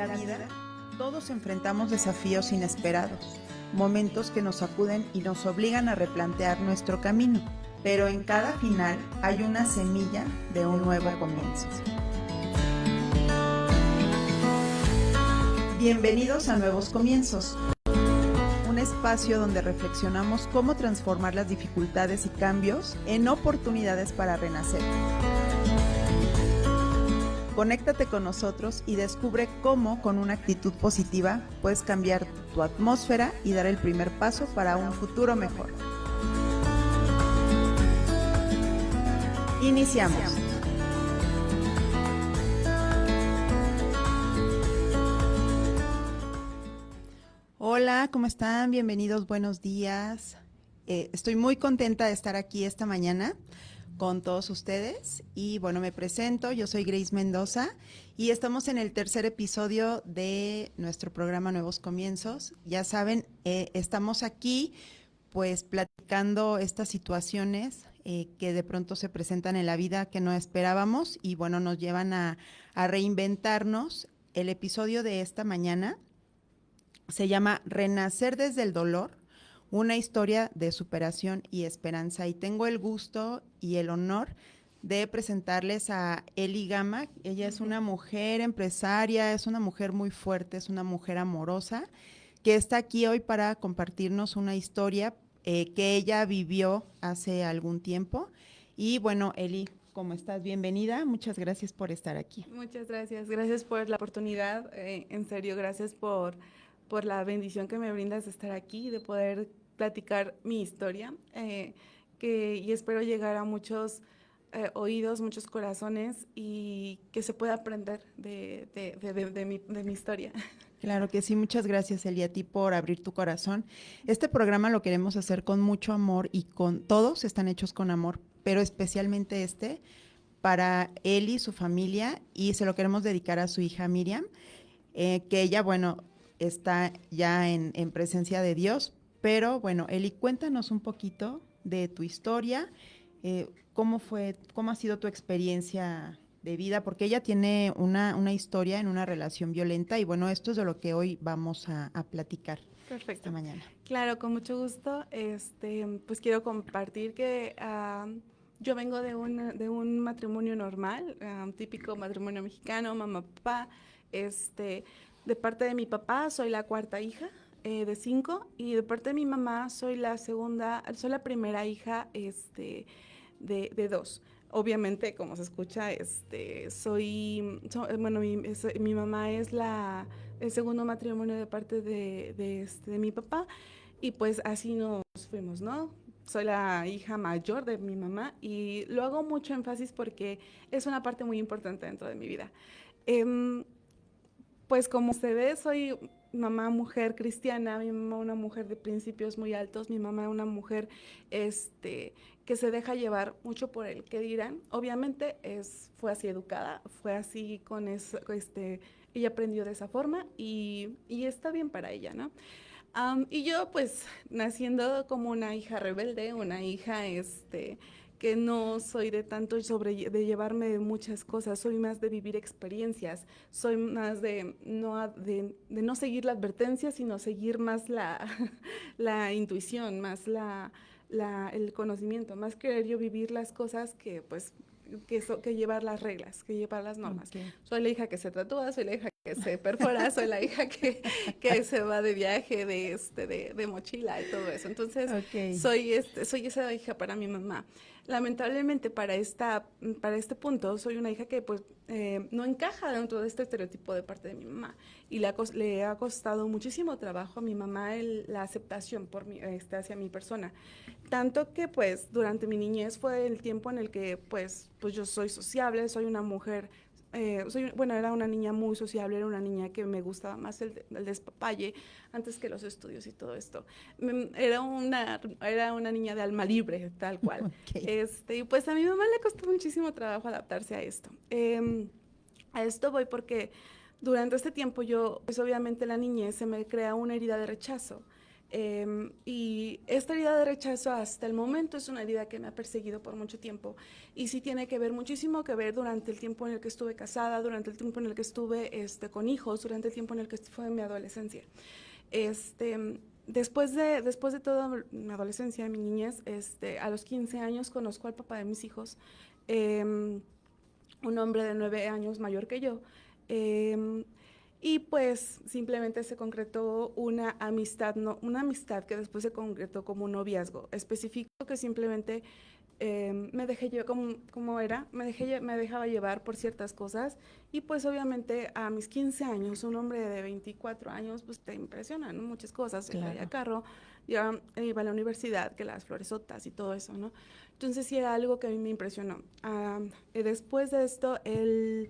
la vida, todos enfrentamos desafíos inesperados, momentos que nos sacuden y nos obligan a replantear nuestro camino, pero en cada final hay una semilla de un nuevo comienzo. Bienvenidos a Nuevos Comienzos, un espacio donde reflexionamos cómo transformar las dificultades y cambios en oportunidades para renacer. Conéctate con nosotros y descubre cómo, con una actitud positiva, puedes cambiar tu atmósfera y dar el primer paso para un futuro mejor. Iniciamos. Hola, ¿cómo están? Bienvenidos, buenos días. Estoy muy contenta de estar aquí esta mañana con todos ustedes y bueno, me presento, yo soy Grace Mendoza y estamos en el tercer episodio de nuestro programa Nuevos Comienzos. Ya saben, estamos aquí pues platicando estas situaciones que de pronto se presentan en la vida que no esperábamos y bueno, nos llevan a reinventarnos. El episodio de esta mañana se llama Renacer desde el dolor, una historia de superación y esperanza. Y tengo el gusto y el honor de presentarles a Eli Gama. Ella es una mujer empresaria, es una mujer muy fuerte, es una mujer amorosa, que está aquí hoy para compartirnos una historia que ella vivió hace algún tiempo. Y bueno, Eli, ¿cómo estás? Bienvenida, muchas gracias por estar aquí. Muchas gracias por la oportunidad, en serio, gracias por la bendición que me brindas de estar aquí, de poder platicar mi historia, y espero llegar a muchos oídos, muchos corazones y que se pueda aprender de mi historia. Claro que sí, muchas gracias, Eli, a ti por abrir tu corazón. Este programa lo queremos hacer con mucho amor y todos están hechos con amor, pero especialmente para Eli, su familia, y se lo queremos dedicar a su hija Miriam, que ella, bueno, está ya en presencia de Dios. Pero bueno, Eli, cuéntanos un poquito de tu historia, cómo ha sido tu experiencia de vida, porque ella tiene una historia en una relación violenta y bueno, esto es de lo que hoy vamos a platicar. Perfecto. Esta mañana. Claro, con mucho gusto. Pues quiero compartir que yo vengo de un matrimonio normal, típico matrimonio mexicano, mamá, papá. De parte de mi papá soy la cuarta hija de 5 y de parte de mi mamá soy la primera hija de 2. Obviamente, como se escucha, mi mamá es el segundo matrimonio de parte de mi papá y pues así nos fuimos, ¿no? Soy la hija mayor de mi mamá y lo hago mucho énfasis porque es una parte muy importante dentro de mi vida. Pues como se ve, soy mamá, mujer cristiana, mi mamá una mujer de principios muy altos, mi mamá una mujer que se deja llevar mucho por el que dirán. Obviamente fue así educada, fue así con eso, ella aprendió de esa forma y está bien para ella, ¿no? Y yo pues naciendo como una hija rebelde, una hija que no soy de tanto de llevarme de muchas cosas, soy más de vivir experiencias, soy más de no seguir la advertencia, sino seguir más la intuición, más el conocimiento, más querer yo vivir las cosas que pues que llevar las reglas, que llevar las normas. Okay. Soy la hija que se tatúa, soy la hija que se perfora, soy la hija que se va de viaje, de mochila y todo eso. Entonces, okay, soy esa hija para mi mamá. Lamentablemente para este punto soy una hija que pues no encaja dentro de este estereotipo de parte de mi mamá y le ha costado muchísimo trabajo a mi mamá la aceptación hacia mi persona. Tanto que pues durante mi niñez fue el tiempo en el que pues yo soy sociable, soy una mujer, era una niña muy sociable, era una niña que me gustaba más el despapalle antes que los estudios y todo esto. Era una niña de alma libre, tal cual. Okay. Y pues a mi mamá le costó muchísimo trabajo adaptarse a esto. A esto voy porque durante este tiempo pues obviamente la niñez se me crea una herida de rechazo Y esta herida de rechazo hasta el momento es una herida que me ha perseguido por mucho tiempo y sí tiene que ver muchísimo que ver durante el tiempo en el que estuve casada, durante el tiempo en el que estuve con hijos, durante el tiempo en el que fue mi adolescencia. Después de toda mi adolescencia, mi niñez, a los 15 años conozco al papá de mis hijos, un hombre de 9 años mayor que yo. Eh, y pues simplemente se concretó una amistad, no, una amistad que después se concretó como un noviazgo. Especifico que simplemente me dejé llevar, como era, me dejaba llevar por ciertas cosas y pues obviamente a mis 15 años, un hombre de 24 años, pues te impresionan, ¿no? Muchas cosas, él traía carro, ya iba a la universidad, que las floresotas y todo eso, ¿no? Entonces sí era algo que a mí me impresionó. Después de esto, él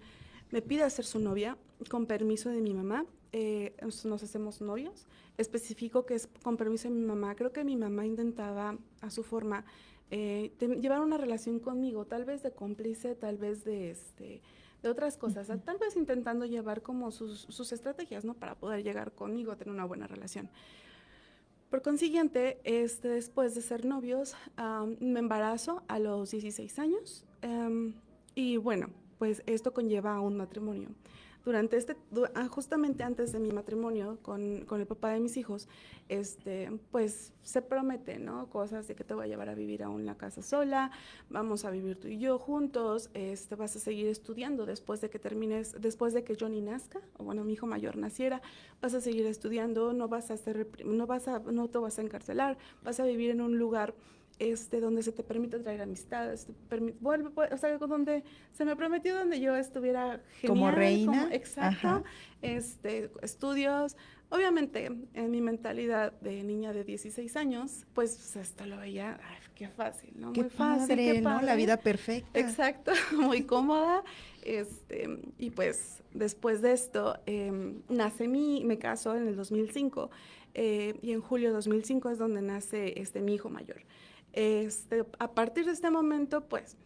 me pide ser su novia con permiso de mi mamá. Nos hacemos novios. Especifico que es con permiso de mi mamá. Creo que mi mamá intentaba a su forma llevar una relación conmigo, tal vez de cómplice, tal vez de otras cosas, tal vez intentando llevar como sus estrategias, ¿no? Para poder llegar conmigo a tener una buena relación. Por consiguiente, después de ser novios, me embarazo a los 16 años y bueno, pues esto conlleva a un matrimonio. Justamente antes de mi matrimonio con el papá de mis hijos, pues se promete, ¿no? Cosas de que te voy a llevar a vivir a una casa sola, vamos a vivir tú y yo juntos, vas a seguir estudiando después de que Johnny nazca, o bueno, mi hijo mayor naciera, vas a seguir estudiando, no te vas a encarcelar, vas a vivir en un lugar donde se te permite traer amistades, o sea, donde se me prometió donde yo estuviera genial. Como reina. Exacto, estudios. Obviamente, en mi mentalidad de niña de 16 años, pues esto lo veía, ay, qué fácil, ¿no? Qué Muy fácil, padre, qué ¿no? padre. La vida perfecta. Exacto, muy cómoda. Y pues después de esto, me caso en el 2005 y en julio de 2005 es donde nace mi hijo mayor. A partir de este momento, pues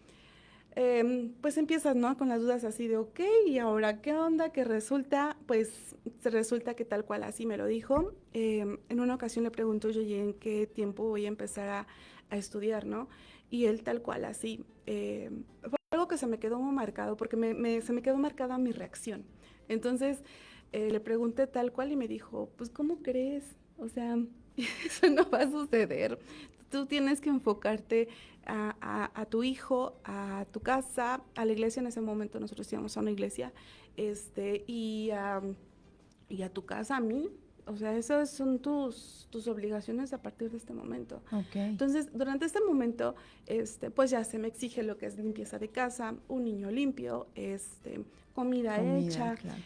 empiezas, ¿no? Con las dudas así de, ok, ¿y ahora qué onda? ¿Qué resulta? Pues resulta que tal cual así me lo dijo. En una ocasión le pregunto yo, ¿y en qué tiempo voy a empezar a estudiar, ¿no? Y él tal cual así. Fue algo que se me quedó muy marcado, porque se me quedó marcada mi reacción. Entonces, le pregunté tal cual y me dijo, pues, ¿cómo crees? O sea, eso no va a suceder. Tú tienes que enfocarte a tu hijo, a tu casa, a la iglesia. En ese momento nosotros íbamos a una iglesia, y a tu casa, a mí. O sea, esas son tus obligaciones a partir de este momento. Okay. Entonces, durante este momento, pues ya se me exige lo que es limpieza de casa, un niño limpio, comida hecha, claro.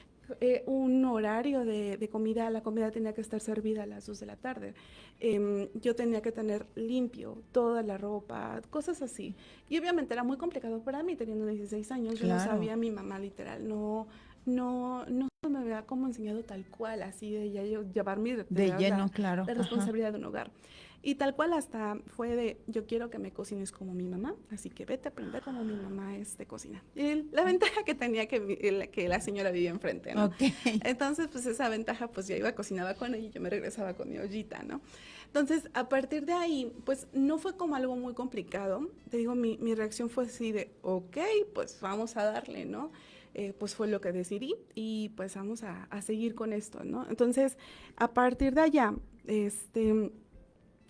Un horario de comida. La comida tenía que estar servida a las 2 de la tarde. Yo tenía que tener limpio toda la ropa, cosas así. Y obviamente era muy complicado para mí, teniendo 16 años. Yo no sabía, mi mamá literal, no me había como enseñado tal cual, así de ya llevar Claro. la responsabilidad de un hogar. Y tal cual hasta fue de, yo quiero que me cocines como mi mamá, así que vete a aprender como mi mamá cocina. Y la ventaja que tenía que la señora vivía enfrente, ¿no? Okay. Entonces, pues esa ventaja, pues ya cocinaba con ella y yo me regresaba con mi ollita, ¿no? Entonces, a partir de ahí, pues no fue como algo muy complicado. Te digo, mi reacción fue así de, ok, pues vamos a darle, ¿no? Pues fue lo que decidí y pues vamos a seguir con esto, ¿no? Entonces, a partir de allá,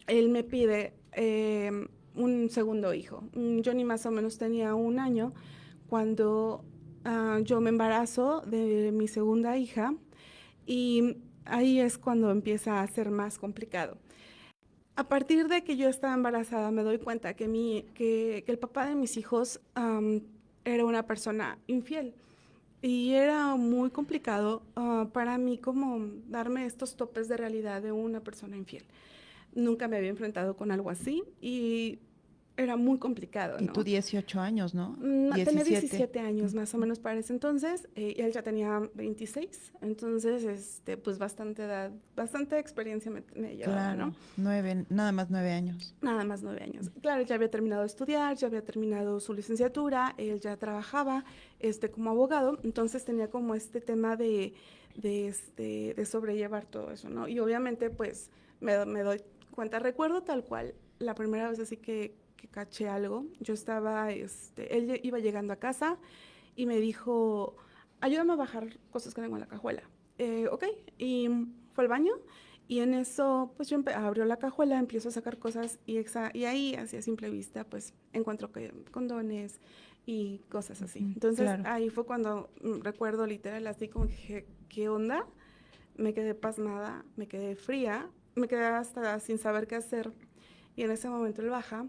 él me pide un segundo hijo. Johnny más o menos tenía 1 año cuando yo me embarazo de mi segunda hija y ahí es cuando empieza a ser más complicado. A partir de que yo estaba embarazada me doy cuenta que el papá de mis hijos era una persona infiel. Y era muy complicado para mí como darme estos topes de realidad de una persona infiel. Nunca me había enfrentado con algo así y era muy complicado, Y ¿no? tú 18 años, ¿no? Tenía 17 años más o menos para ese entonces, y él ya tenía 26, entonces, pues bastante edad, bastante experiencia me llevaba, Claro, ¿no? nada más 9 años. Nada más 9 años. Claro, ya había terminado de estudiar, ya había terminado su licenciatura, él ya trabajaba, como abogado, entonces tenía como este tema de sobrellevar todo eso, ¿no? Y obviamente, pues, me doy cuenta. Recuerdo tal cual, la primera vez así que caché algo. Yo estaba, él iba llegando a casa y me dijo, ayúdame a bajar cosas que tengo en la cajuela. Ok, y fue al baño y en eso, pues yo abrió la cajuela, empiezo a sacar cosas y ahí, así a simple vista, pues encuentro que condones y cosas así. Entonces Claro. ahí fue cuando recuerdo literal así como que dije, ¿qué onda? Me quedé pasmada, me quedé fría, me quedé hasta sin saber qué hacer. Y en ese momento él baja,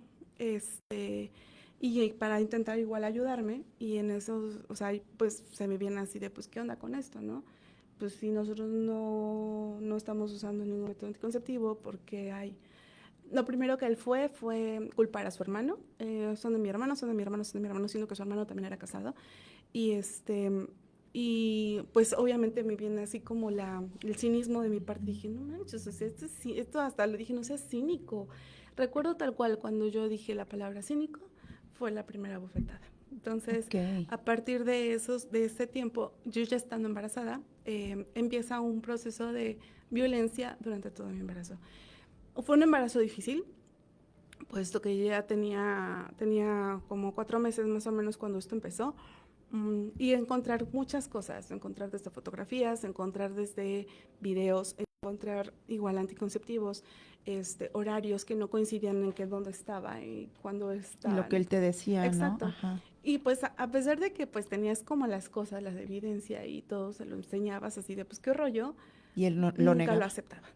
y para intentar igual ayudarme, y en eso, o sea, pues se me viene así de, pues, ¿qué onda con esto, no? Pues si nosotros no estamos usando ningún método anticonceptivo, porque hay... Lo primero que él fue culpar a su hermano, son de mi hermano, son de mi hermano, son de mi hermano, siendo que su hermano también era casado. Y y pues obviamente me viene así como el cinismo de mi parte. Dije, no manches, o sea, esto hasta le dije, no seas cínico. Recuerdo tal cual cuando yo dije la palabra cínico, fue la primera bofetada. Entonces, Ok. a partir de ese tiempo, yo ya estando embarazada, empieza un proceso de violencia durante todo mi embarazo. Fue un embarazo difícil, puesto que yo ya tenía como 4 meses más o menos cuando esto empezó. Y encontrar muchas cosas, encontrar desde fotografías, encontrar desde videos, encontrar igual anticonceptivos, horarios que no coincidían en que dónde estaba y cuándo Y lo que estaban. él te decía, ¿no? Exacto. Ajá. Y pues a pesar de que pues tenías como las cosas, la evidencia y todo, se lo enseñabas así de pues qué rollo, Y él no, lo nunca lo negaba. aceptaba.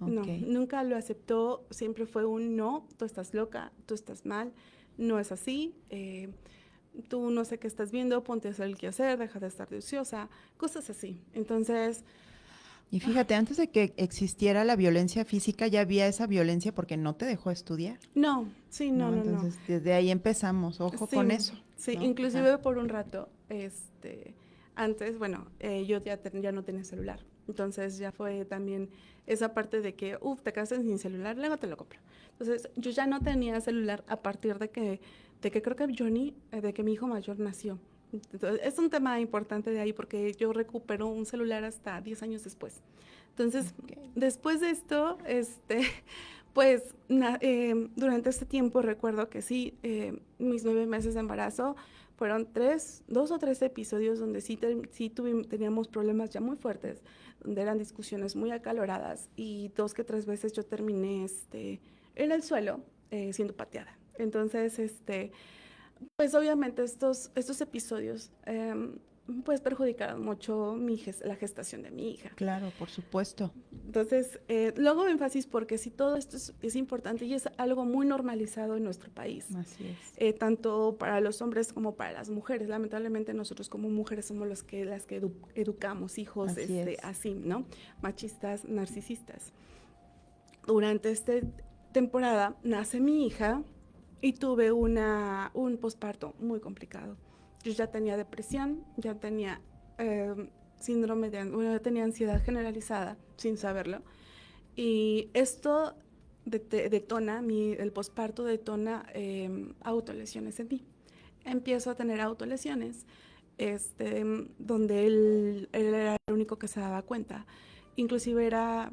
Ok. No, nunca lo aceptó, siempre fue un no, tú estás loca, tú estás mal, no es así, tú no sé qué estás viendo, ponte a hacer el quehacer, deja de estar de ociosa, cosas así. Entonces, Y fíjate, antes de que existiera la violencia física, ya había esa violencia porque no te dejó estudiar, no, sí, no, ¿no? no, no. Entonces, desde ahí empezamos, ojo Sí, con eso, sí, ¿no? Ajá. inclusive por un rato, antes, bueno, yo ya no tenía celular. Entonces ya fue también esa parte de que, te quedaste sin celular, luego te lo compro. Entonces yo ya no tenía celular a partir de que creo que de que mi hijo mayor nació. Entonces, es un tema importante de ahí porque yo recupero un celular hasta 10 años después. Entonces, Ok. después de esto, pues durante este tiempo recuerdo que sí, mis 9 meses de embarazo fueron 2 o 3 episodios donde teníamos problemas ya muy fuertes, donde eran discusiones muy acaloradas y 2 que 3 veces yo terminé en el suelo siendo pateada. Entonces, pues obviamente estos episodios pues perjudicaron mucho la gestación de mi hija. Claro, por supuesto. Entonces, luego énfasis porque si todo esto es importante y es algo muy normalizado en nuestro país, Así es. tanto para los hombres como para las mujeres. Lamentablemente nosotros como mujeres somos las que educamos hijos Así es. así, ¿no? Machistas, narcisistas. Durante esta temporada nace mi hija y tuve un posparto muy complicado. Yo ya tenía depresión, ya tenía ya tenía ansiedad generalizada sin saberlo. Y esto el posparto detona autolesiones en mí. Empiezo a tener autolesiones, donde él era el único que se daba cuenta. Inclusive era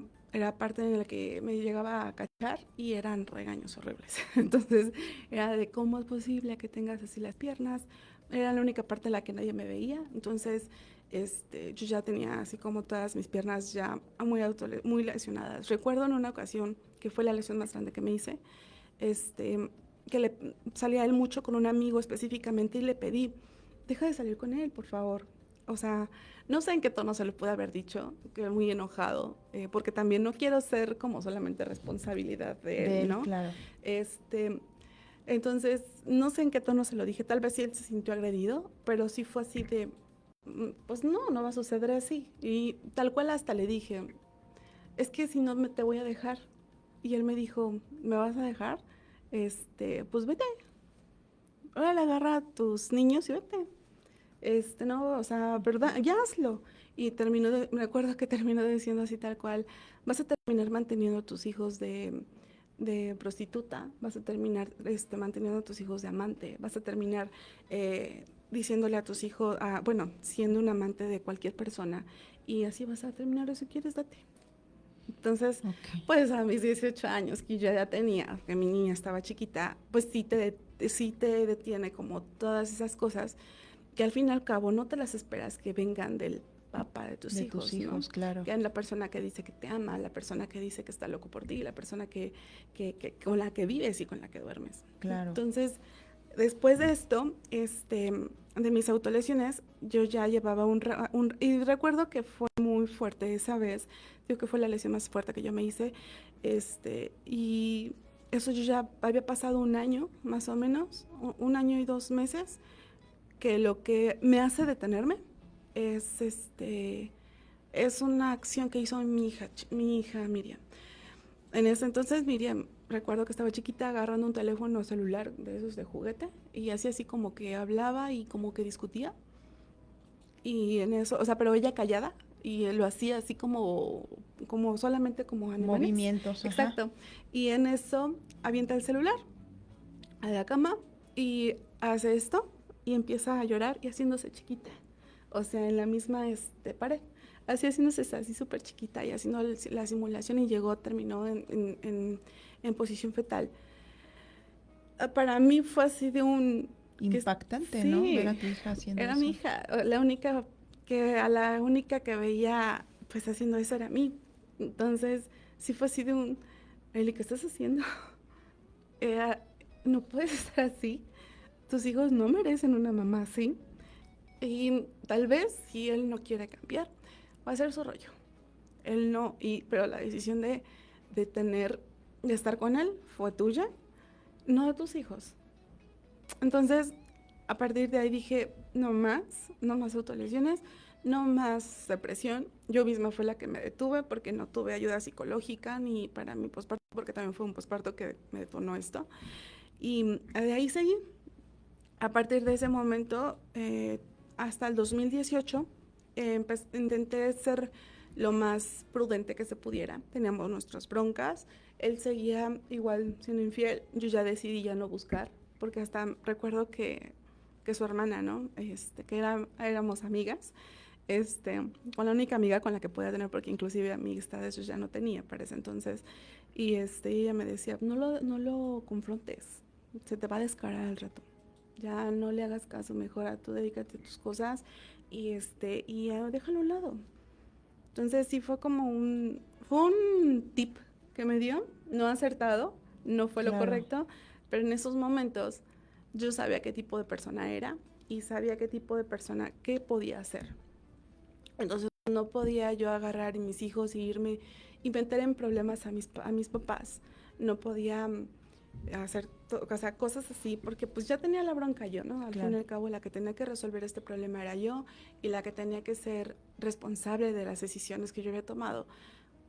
parte en la que me llegaba a cachar y eran regaños horribles. Entonces era de cómo es posible que tengas así las piernas. Era la única parte en la que nadie me veía. Entonces yo ya tenía así como todas mis piernas ya muy lesionadas. Recuerdo en una ocasión que fue la lesión más grande que me hice, que salía él mucho con un amigo específicamente y le pedí, deja de salir con él, por favor. O sea, no sé en qué tono se lo pude haber dicho, que muy enojado, porque también no quiero ser como solamente responsabilidad de De él, él, ¿no? claro. Este, entonces, no sé en qué tono se lo dije, tal vez sí él se sintió agredido, pero sí fue así de, pues no va a suceder así. Y tal cual hasta le dije, es que si no te voy a dejar. Y él me dijo, ¿me vas a dejar? Pues vete, ahora le agarra a tus niños y vete. No, o sea, ¿verdad? Ya hazlo. Y me acuerdo que terminó diciendo así tal cual, vas a terminar manteniendo a tus hijos de prostituta, vas a terminar manteniendo a tus hijos de amante, vas a terminar diciéndole a tus hijos, bueno, siendo un amante de cualquier persona, y así vas a terminar, si quieres, date. Entonces, pues a mis 18 años que yo ya tenía, que mi niña estaba chiquita, pues sí te detiene como todas esas cosas que al fin y al cabo no te las esperas que vengan del papá de tus hijos, ¿no? Claro. Que es la persona que dice que te ama, la persona que dice que está loco por ti, la persona que con la que vives y con la que duermes. Claro. Entonces, después de esto, de mis autolesiones, yo ya llevaba y recuerdo que fue muy fuerte esa vez, digo que fue la lesión más fuerte que yo me hice, y eso yo ya había pasado un año, más o menos, un año y 2 meses, que lo que me hace detenerme es es una acción que hizo mi hija Miriam. En ese entonces Miriam, recuerdo que estaba chiquita agarrando un teléfono celular de esos de juguete y hacía así como que hablaba y como que discutía. Y en eso, o sea, pero ella callada y lo hacía así como solamente como animales. Movimientos, ajá. Exacto. Y en eso avienta el celular a la cama y hace esto y empieza a llorar y haciéndose chiquita. O sea, en la misma pared. Así haciéndose así súper chiquita y haciendo la simulación y terminó en posición fetal. Para mí fue así de un... Impactante, sí, ¿no? Ver a tu hija haciendo era eso. mi hija, a la única que veía pues haciendo eso era a mí. Entonces, sí fue así de un, Eli, ¿qué estás haciendo? Era, no puedes estar así. Tus hijos no merecen una mamá así. Y tal vez si él no quiere cambiar, va a ser su rollo. Él no, pero la decisión de estar con él fue tuya, no de tus hijos. Entonces, a partir de ahí dije, no más autolesiones, no más depresión. Yo misma fue la que me detuve porque no tuve ayuda psicológica ni para mi posparto, porque también fue un posparto que me detonó esto. Y de ahí seguí. A partir de ese momento, hasta el 2018, intenté ser lo más prudente que se pudiera. Teníamos nuestras broncas. Él seguía igual siendo infiel. Yo ya decidí ya no buscar, porque hasta recuerdo que su hermana, ¿no? Éramos amigas. Con la única amiga con la que podía tener, porque inclusive amistades yo ya no tenía para ese entonces. Y ella me decía, no lo confrontes, se te va a descarar al rato. Ya no le hagas caso, mejor tú dedícate a tus cosas y déjalo a un lado. Entonces sí fue un tip que me dio, no acertado, no fue lo correcto, pero en esos momentos yo sabía qué tipo de persona era y sabía qué tipo de persona, qué podía hacer. Entonces no podía yo agarrar a mis hijos y irme y meter en problemas a mis papás. No podía hacer cosas así, porque pues ya tenía la bronca yo, ¿no? Al fin y al cabo la que tenía que resolver este problema era yo y la que tenía que ser responsable de las decisiones que yo había tomado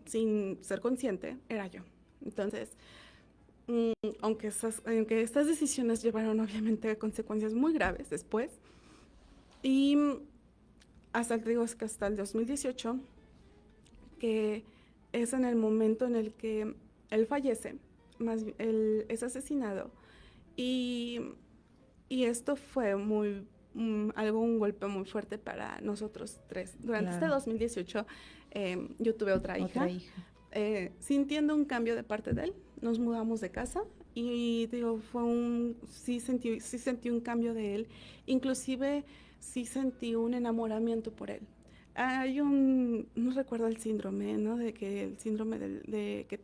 sin ser consciente era yo. Entonces, aunque estas decisiones llevaron obviamente a consecuencias muy graves después, y que hasta el 2018, que es en el momento en el que él fallece, él es asesinado, y esto fue un golpe muy fuerte para nosotros tres. Durante este 2018 yo tuve otra hija. Sintiendo un cambio de parte de él, nos mudamos de casa y digo, sí sentí un cambio de él, inclusive sí sentí un enamoramiento por él. No recuerdo el síndrome, ¿no? De que el síndrome de que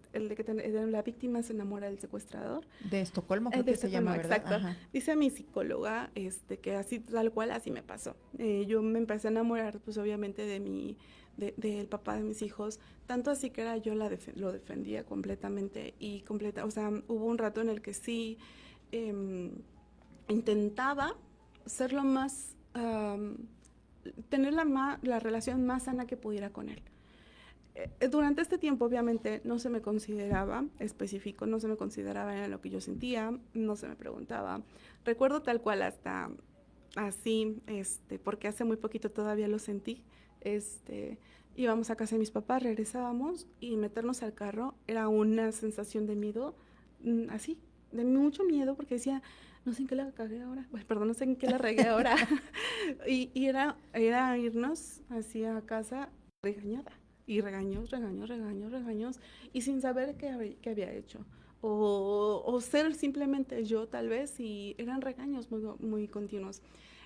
la víctima se enamora del secuestrador. De Estocolmo, creo que se llama, ¿verdad? Exacto. Ajá. Dice mi psicóloga que así, tal cual, así me pasó. Yo me empecé a enamorar, pues obviamente, del papá de mis hijos, tanto así que yo lo defendía completamente o sea, hubo un rato en el que sí intentaba ser lo más... tener la relación más sana que pudiera con él. Durante este tiempo, obviamente, no se me consideraba específico, no se me consideraba en lo que yo sentía, no se me preguntaba. Recuerdo tal cual hasta así, porque hace muy poquito todavía lo sentí, íbamos a casa de mis papás, regresábamos y meternos al carro era una sensación de miedo, así, de mucho miedo, porque decía, no sé en qué la cagué ahora, perdón, no sé en qué la regué ahora. y era irnos así a casa regañada. Y regaños, regaños, regaños, regaños, y sin saber qué había hecho. O ser simplemente yo, tal vez, y eran regaños muy, muy continuos.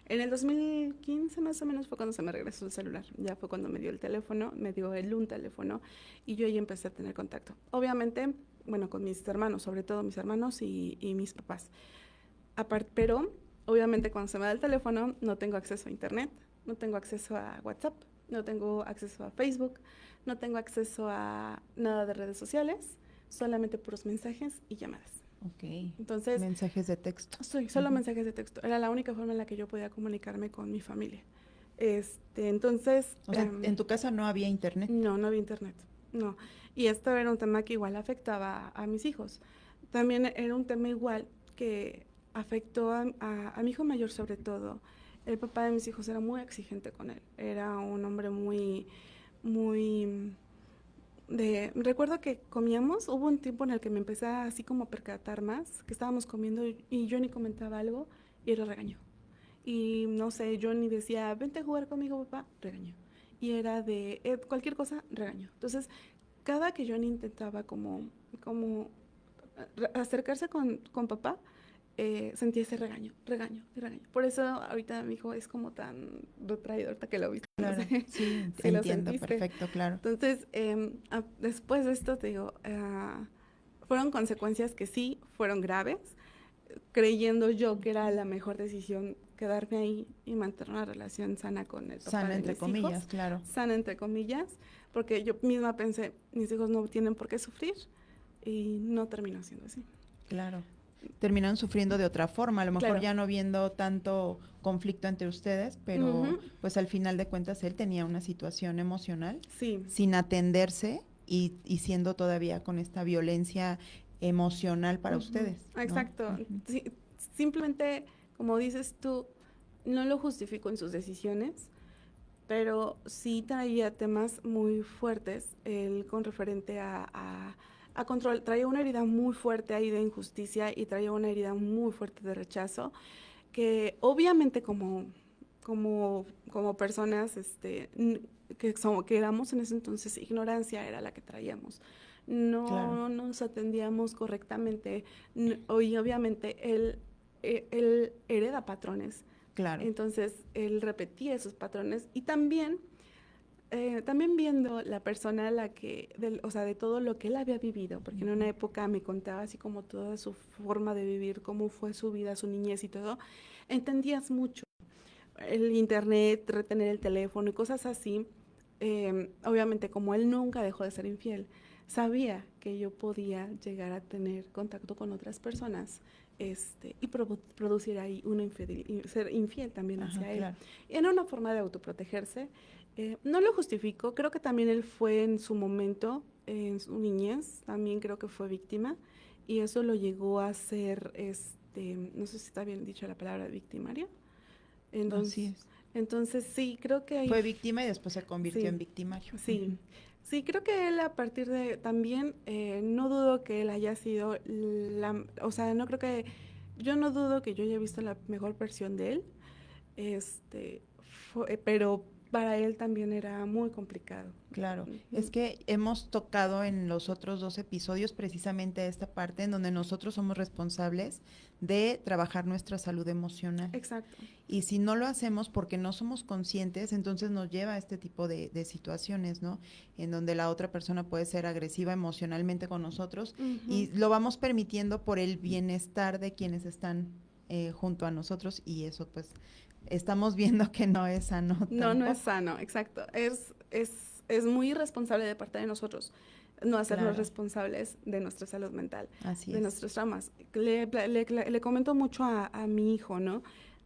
En el 2015 más o menos fue cuando se me regresó el celular. Ya fue cuando me dio el teléfono, me dio él un teléfono y yo ahí empecé a tener contacto. Obviamente, bueno, con mis hermanos, sobre todo mis hermanos y mis papás. Pero, obviamente, cuando se me da el teléfono, no tengo acceso a internet, no tengo acceso a WhatsApp, no tengo acceso a Facebook, no tengo acceso a nada de redes sociales, solamente puros mensajes y llamadas. Ok. Entonces, mensajes de texto. solo mensajes de texto. Era la única forma en la que yo podía comunicarme con mi familia. Entonces, O sea, en tu casa no había internet. no había internet, no. Y esto era un tema que igual afectaba a mis hijos. También era un tema igual que afectó a mi hijo mayor sobre todo. El papá de mis hijos era muy exigente con él. Era un hombre muy, muy recuerdo que comíamos, hubo un tiempo en el que me empecé así como a percatar más, que estábamos comiendo y yo ni comentaba algo y él lo regañó. Y no sé, yo ni decía, vente a jugar conmigo, papá, regañó. Y era de cualquier cosa, regañó. Entonces, cada que yo intentaba como acercarse con papá, sentía ese regaño, regaño, regaño. Por eso ahorita mi hijo es como tan retraído, ahorita que lo viste. Claro, No sé sí, si lo entiendo, sentiste. perfecto, claro. Entonces, después de esto, te digo, fueron consecuencias que sí fueron graves, creyendo yo que era la mejor decisión quedarme ahí y mantener una relación sana con el papá Sana, de entre mis comillas, hijos. claro. Sana, entre comillas, porque yo misma pensé, mis hijos no tienen por qué sufrir, y no terminó siendo así. Claro. Terminaron sufriendo de otra forma, a lo mejor Claro. ya no viendo tanto conflicto entre ustedes, pero pues al final de cuentas él tenía una situación emocional Sí. sin atenderse y siendo todavía con esta violencia emocional para ustedes, ¿no? Exacto. Sí, simplemente, como dices tú, no lo justifico en sus decisiones, pero sí traía temas muy fuertes, él con referente a control, traía una herida muy fuerte ahí de injusticia y traía una herida muy fuerte de rechazo, que obviamente como personas que éramos en ese entonces, ignorancia era la que traíamos. No Claro. nos atendíamos correctamente, y obviamente él hereda patrones. Claro. Entonces, él repetía esos patrones y también viendo la persona a la que, o sea, de todo lo que él había vivido, porque en una época me contaba así como toda su forma de vivir, cómo fue su vida, su niñez y todo, entendías mucho. El internet, retener el teléfono y cosas así, obviamente como él nunca dejó de ser infiel, sabía que yo podía llegar a tener contacto con otras personas, y producir ahí una ser infiel también hacia él. Claro. Era una forma de autoprotegerse. No lo justifico, creo que también él fue en su momento, en su niñez, también creo que fue víctima, y eso lo llegó a ser, no sé si está bien dicho la palabra victimario. Así Entonces, es. entonces sí, creo que ahí Fue víctima y después se convirtió sí, en victimario. sí. Sí, creo que él a partir de también, no dudo que él haya sido o sea, yo no dudo que yo haya visto la mejor versión de él, pero para él también era muy complicado. Claro, es que hemos tocado en los otros 2 episodios precisamente esta parte en donde nosotros somos responsables de trabajar nuestra salud emocional. Exacto. Y si no lo hacemos porque no somos conscientes, entonces nos lleva a este tipo de situaciones, ¿no? En donde la otra persona puede ser agresiva emocionalmente con nosotros y lo vamos permitiendo por el bienestar de quienes están junto a nosotros y eso pues estamos viendo que no es sano tampoco. No es sano, exacto. Es muy irresponsable de parte de nosotros no hacernos responsables de nuestra salud mental, de nuestros traumas. Le comento mucho a mi hijo, ¿no?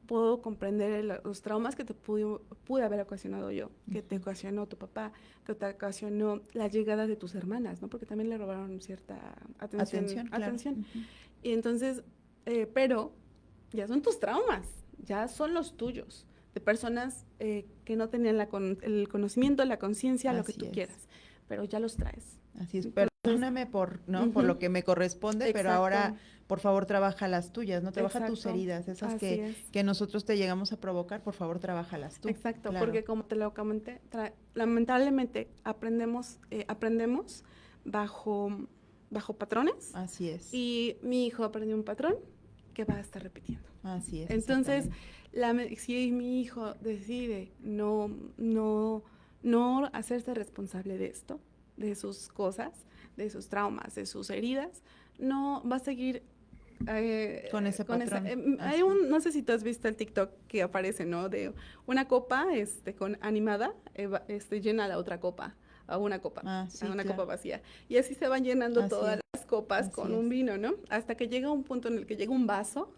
Puedo comprender los traumas que te pude haber ocasionado yo, que te ocasionó tu papá, que te ocasionó la llegada de tus hermanas, ¿no? Porque también le robaron cierta atención. Claro. Y entonces, pero ya son tus traumas, ya son los tuyos, de personas que no tenían el conocimiento, la conciencia, lo que tú quieras, pero ya los traes. Así es, pero Perdóname por, ¿no? Por lo que me corresponde, pero ahora, Exacto, por favor, trabaja las tuyas, ¿no? Trabaja tus exacto, heridas, esas así es. que nosotros te llegamos a provocar, por favor, trabajalas tú. Exacto, Claro, porque como te lo comenté, lamentablemente aprendemos bajo, bajo patrones así es, y mi hijo aprendió un patrón que va a estar repitiendo. así es, Entonces, exactamente. si mi hijo decide no hacerse responsable de esto, de sus cosas, de sus traumas, de sus heridas, no va a seguir Con ese con esa. patrón, Hay así es. no sé si tú has visto el TikTok que aparece, ¿no? De una copa, con animada, llena la otra copa, Ah, a sí, una copa claro, vacía. Y así se van llenando así todas es, las copas así con es. un vino, ¿no? Hasta que llega un punto en el que llega un vaso,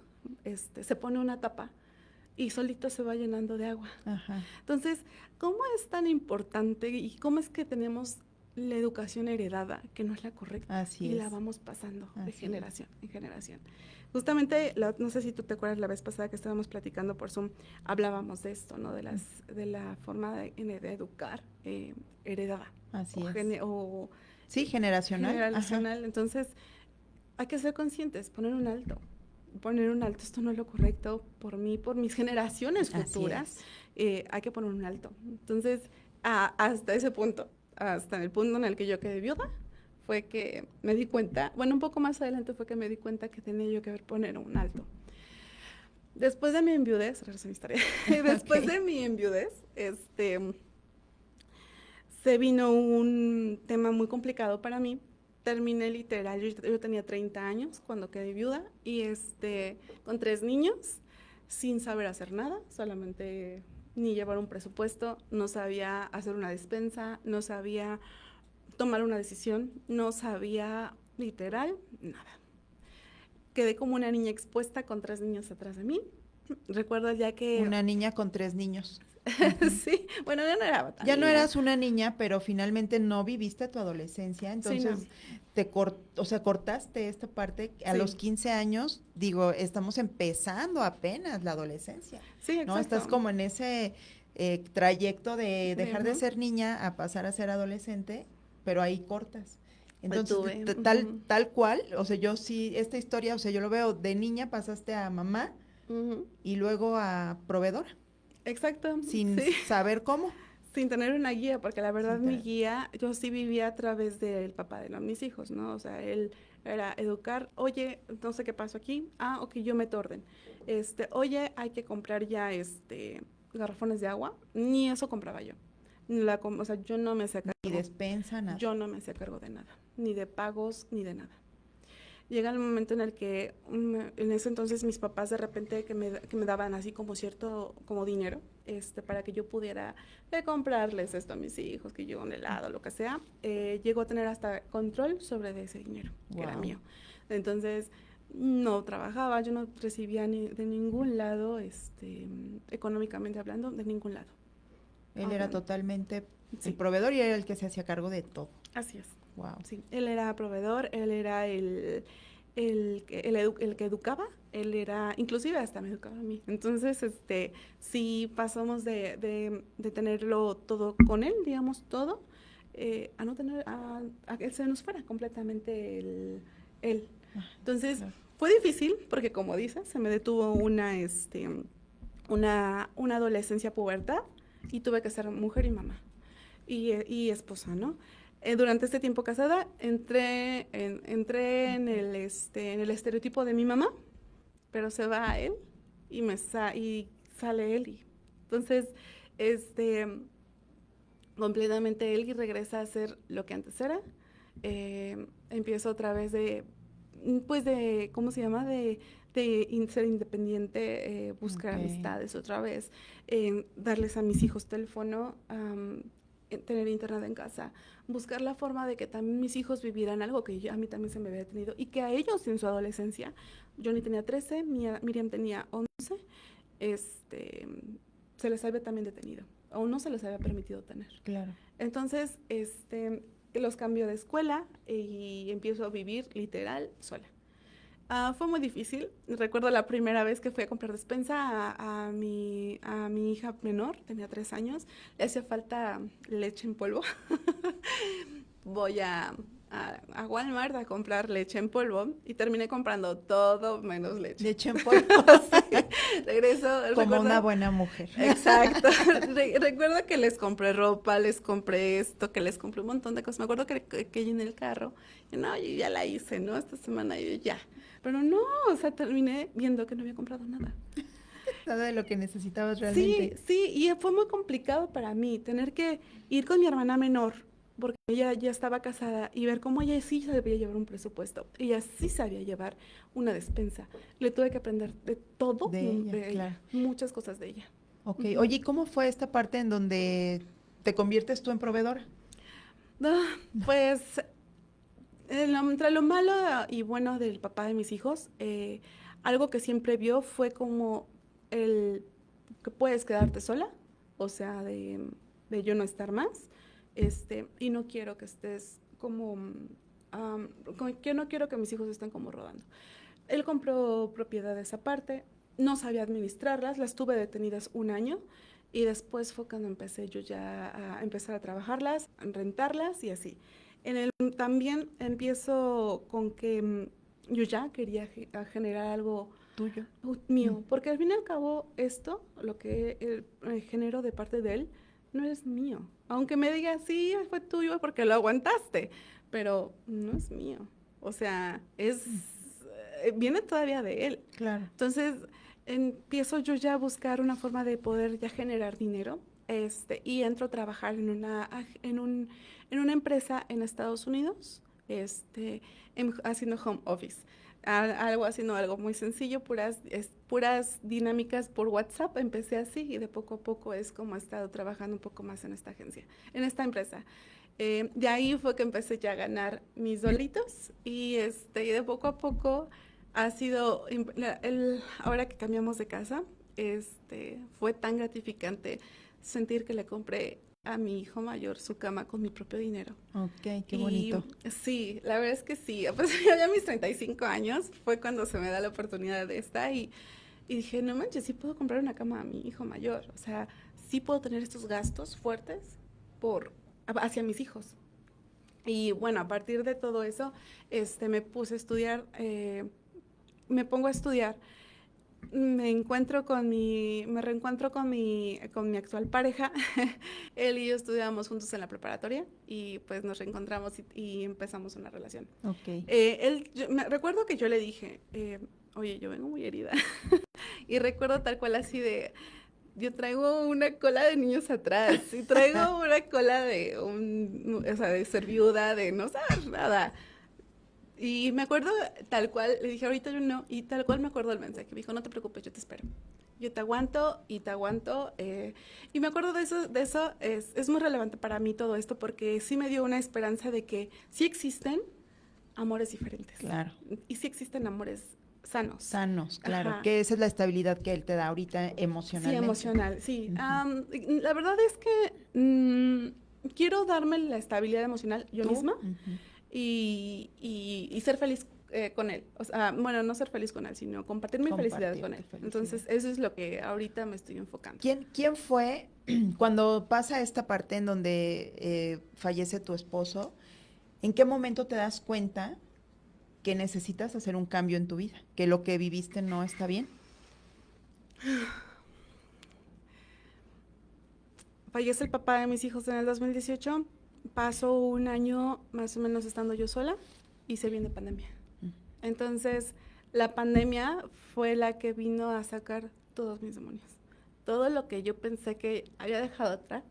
se pone una tapa y solito se va llenando de agua. Ajá, Entonces, ¿cómo es tan importante y cómo es que tenemos la educación heredada, que no es la correcta, así y la es, vamos pasando de así es. generación en generación? Justamente, no sé si tú te acuerdas la vez pasada que estábamos platicando por Zoom, hablábamos de esto, ¿no? De la forma de educar heredada Así es. o Sí, generacional, ajá, generacional. Entonces, hay que ser conscientes, poner un alto, esto no es lo correcto por mí, por mis generaciones así futuras, es. hay que poner un alto. Entonces, hasta ese punto, hasta el punto en el que yo quedé viuda, fue que me di cuenta, bueno, un poco más adelante fue que me di cuenta que tenía yo que poner un alto. Después de mi enviudez, regreso a mi historia, después Ok. de mi enviudez, se vino un tema muy complicado para mí. Terminé literal, yo tenía 30 años cuando quedé viuda y con 3 niños, sin saber hacer nada, solamente ni llevar un presupuesto, no sabía hacer una despensa, no sabía tomar una decisión, no sabía literal nada. Quedé como una niña expuesta con 3 niños atrás de mí. Recuerdo ya que, Una niña con 3 niños. Ujú. sí, bueno, yo no era tan Ya no niña. eras una niña, pero finalmente no viviste tu adolescencia, Sí, no, entonces o sea, cortaste esta parte a los sí, 15 años, digo, estamos empezando apenas la adolescencia, sí, ¿no? Estás exacto. como en ese trayecto de dejar de Ujú. ser niña a pasar a ser adolescente, pero ahí cortas. Ahí Entonces, tuve. tal, Ujú, tal cual, o sea, yo sí, esta historia, o sea, yo lo veo de niña pasaste a mamá ujú. y luego a proveedora, Exacto, sin sí. saber cómo, Sin tener una guía, porque la verdad sin mi tener. guía, yo sí vivía a través del papá de mis hijos, ¿no? O sea, él era educar, oye, no sé qué pasó aquí, ok, yo meto orden. Oye, hay que comprar ya, garrafones de agua, ni eso compraba yo. O sea, yo no me hacía Ni cargo, despensa, nada. yo no me hacía cargo de nada, ni de pagos, ni de nada. Llega el momento en el que en ese entonces mis papás de repente que me daban así como cierto como dinero para que yo pudiera comprarles esto a mis hijos, que yo un helado, lo que sea, llegó a tener hasta control sobre de ese dinero que era Wow. mío. Entonces no trabajaba, yo no recibía de ningún lado, económicamente hablando, de ningún lado. Él era Hablando. totalmente el Sí, proveedor y era el que se hacía cargo de todo. así es. Wow. Sí, él era proveedor, él era el que educaba, él era, inclusive hasta me educaba a mí. Entonces, sí pasamos de tenerlo todo con él, digamos, todo, a no tener, a que se nos fuera completamente él. Ah, Entonces, claro. fue difícil porque, como dices, se me detuvo una adolescencia pubertad y tuve que ser mujer y mamá y esposa, ¿no? Durante este tiempo casada entré en el estereotipo de mi mamá, pero se va a él y sale él. Entonces, este, completamente él y regresa a ser lo que antes era. Empiezo otra vez pues ¿cómo se llama? Ser independiente, buscar Ok. amistades otra vez, darles a mis hijos teléfono, tener internet en casa, buscar la forma de que también mis hijos vivieran algo que a mí también se me había tenido y que a ellos en su adolescencia, Johnny tenía 13, Miriam tenía 11, este, se les había también detenido o no se les había permitido tener. Claro. Entonces, los cambio de escuela y empiezo a vivir literal sola. Fue muy difícil. Recuerdo la primera vez que fui a comprar despensa a mi hija menor, tenía 3 años, le hacía falta leche en polvo. Voy a Walmart a comprar leche en polvo y terminé comprando todo menos leche. Leche en polvo. Regreso. Como una buena mujer. Exacto. Recuerdo que les compré ropa, les compré esto, que les compré un montón de cosas. Me acuerdo que en el carro, y no, yo ya la hice, ¿no? Esta semana yo ya. Pero no, o sea, terminé viendo que no había comprado nada. Nada de lo que necesitabas realmente. Sí, y fue muy complicado para mí tener que ir con mi hermana menor, porque ella ya estaba casada, y ver cómo ella sí sabía llevar un presupuesto, ella sí sabía llevar una despensa. Le tuve que aprender de todo, De ella, claro. muchas cosas de ella. Ok, oye, ¿y cómo fue esta parte en donde te conviertes tú en proveedora? Pues, entre lo malo y bueno del papá de mis hijos, algo que siempre vio fue como el que puedes quedarte sola, o sea, de yo no estar más, y no quiero que estés como, que no quiero que mis hijos estén como rodando. Él compró propiedades aparte, no sabía administrarlas, las tuve detenidas un año y después fue cuando empecé yo ya a empezar a trabajarlas, a rentarlas y así. También empiezo con que yo ya quería generar algo Tuyo. mío, porque al fin y al cabo esto, lo que genero de parte de él, no es mío. Aunque me diga, sí, fue tuyo porque lo aguantaste, pero no es mío. O sea, viene todavía de él. Claro. Entonces, empiezo yo ya a buscar una forma de poder ya generar dinero, y entro a trabajar en una empresa en Estados Unidos, haciendo home office. Haciendo algo muy sencillo, puras dinámicas por WhatsApp. Empecé así y de poco a poco es como he estado trabajando un poco más en esta agencia, en esta empresa. De ahí fue que empecé ya a ganar mis dolitos y de poco a poco ha sido, ahora que cambiamos de casa, fue tan gratificante sentir que le compré a mi hijo mayor su cama con mi propio dinero. Ok, qué bonito. Sí, la verdad es que sí. Pues yo ya a mis 35 años fue cuando se me da la oportunidad de esta y dije, no manches, sí puedo comprar una cama a mi hijo mayor. O sea, sí puedo tener estos gastos fuertes hacia mis hijos. Y bueno, a partir de todo eso, me puse a estudiar, me pongo a estudiar. Me reencuentro con mi actual pareja. Él y yo estudiábamos juntos en la preparatoria y pues nos reencontramos y empezamos una relación. Ok. Recuerdo que yo le dije, oye, yo vengo muy herida. Y recuerdo tal cual así yo traigo una cola de niños atrás y traigo una cola de ser viuda, de no saber nada. Y me acuerdo tal cual, le dije, ahorita yo no, y tal cual me acuerdo del mensaje. Me dijo, no te preocupes, yo te espero. Yo te aguanto y te aguanto. Y me acuerdo de eso, es muy relevante para mí todo esto, porque sí me dio una esperanza de que sí existen amores diferentes. Claro. Y sí existen amores sanos. Sanos, claro. Ajá. Que esa es la estabilidad que él te da ahorita emocionalmente. Sí, emocional, sí. La verdad es que quiero darme la estabilidad emocional yo misma. Y ser feliz con él. O sea, bueno, no ser feliz con él, sino compartir mi felicidad con él. Entonces, eso es lo que ahorita me estoy enfocando. ¿Quién fue cuando pasa esta parte en donde fallece tu esposo? ¿En qué momento te das cuenta que necesitas hacer un cambio en tu vida? ¿Que lo que viviste no está bien? Fallece el papá de mis hijos en el 2018. Paso un año más o menos estando yo sola y se viene pandemia. Entonces, la pandemia fue la que vino a sacar todos mis demonios. Todo lo que yo pensé que había dejado atrás,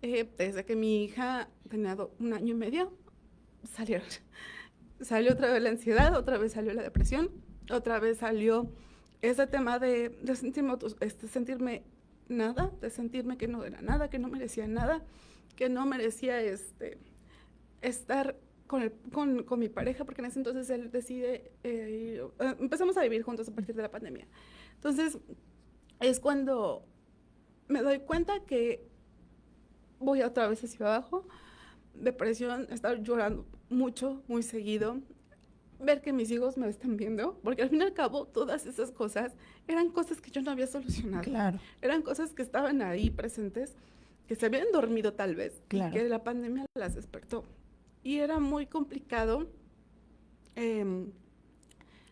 desde que mi hija tenía 1 año y medio, salieron. Salió otra vez la ansiedad, otra vez salió la depresión, otra vez salió ese tema de sentirme nada, de sentirme que no era nada, que no merecía nada, que no merecía estar con mi pareja, porque en ese entonces él decide, empezamos a vivir juntos a partir de la pandemia. Entonces, es cuando me doy cuenta que voy otra vez hacia abajo, depresión, estar llorando mucho, muy seguido, ver que mis hijos me están viendo, porque al fin y al cabo todas esas cosas eran cosas que yo no había solucionado. Claro. Eran cosas que estaban ahí presentes, que se habían dormido tal vez, claro. y que la pandemia las despertó. y era muy complicado em,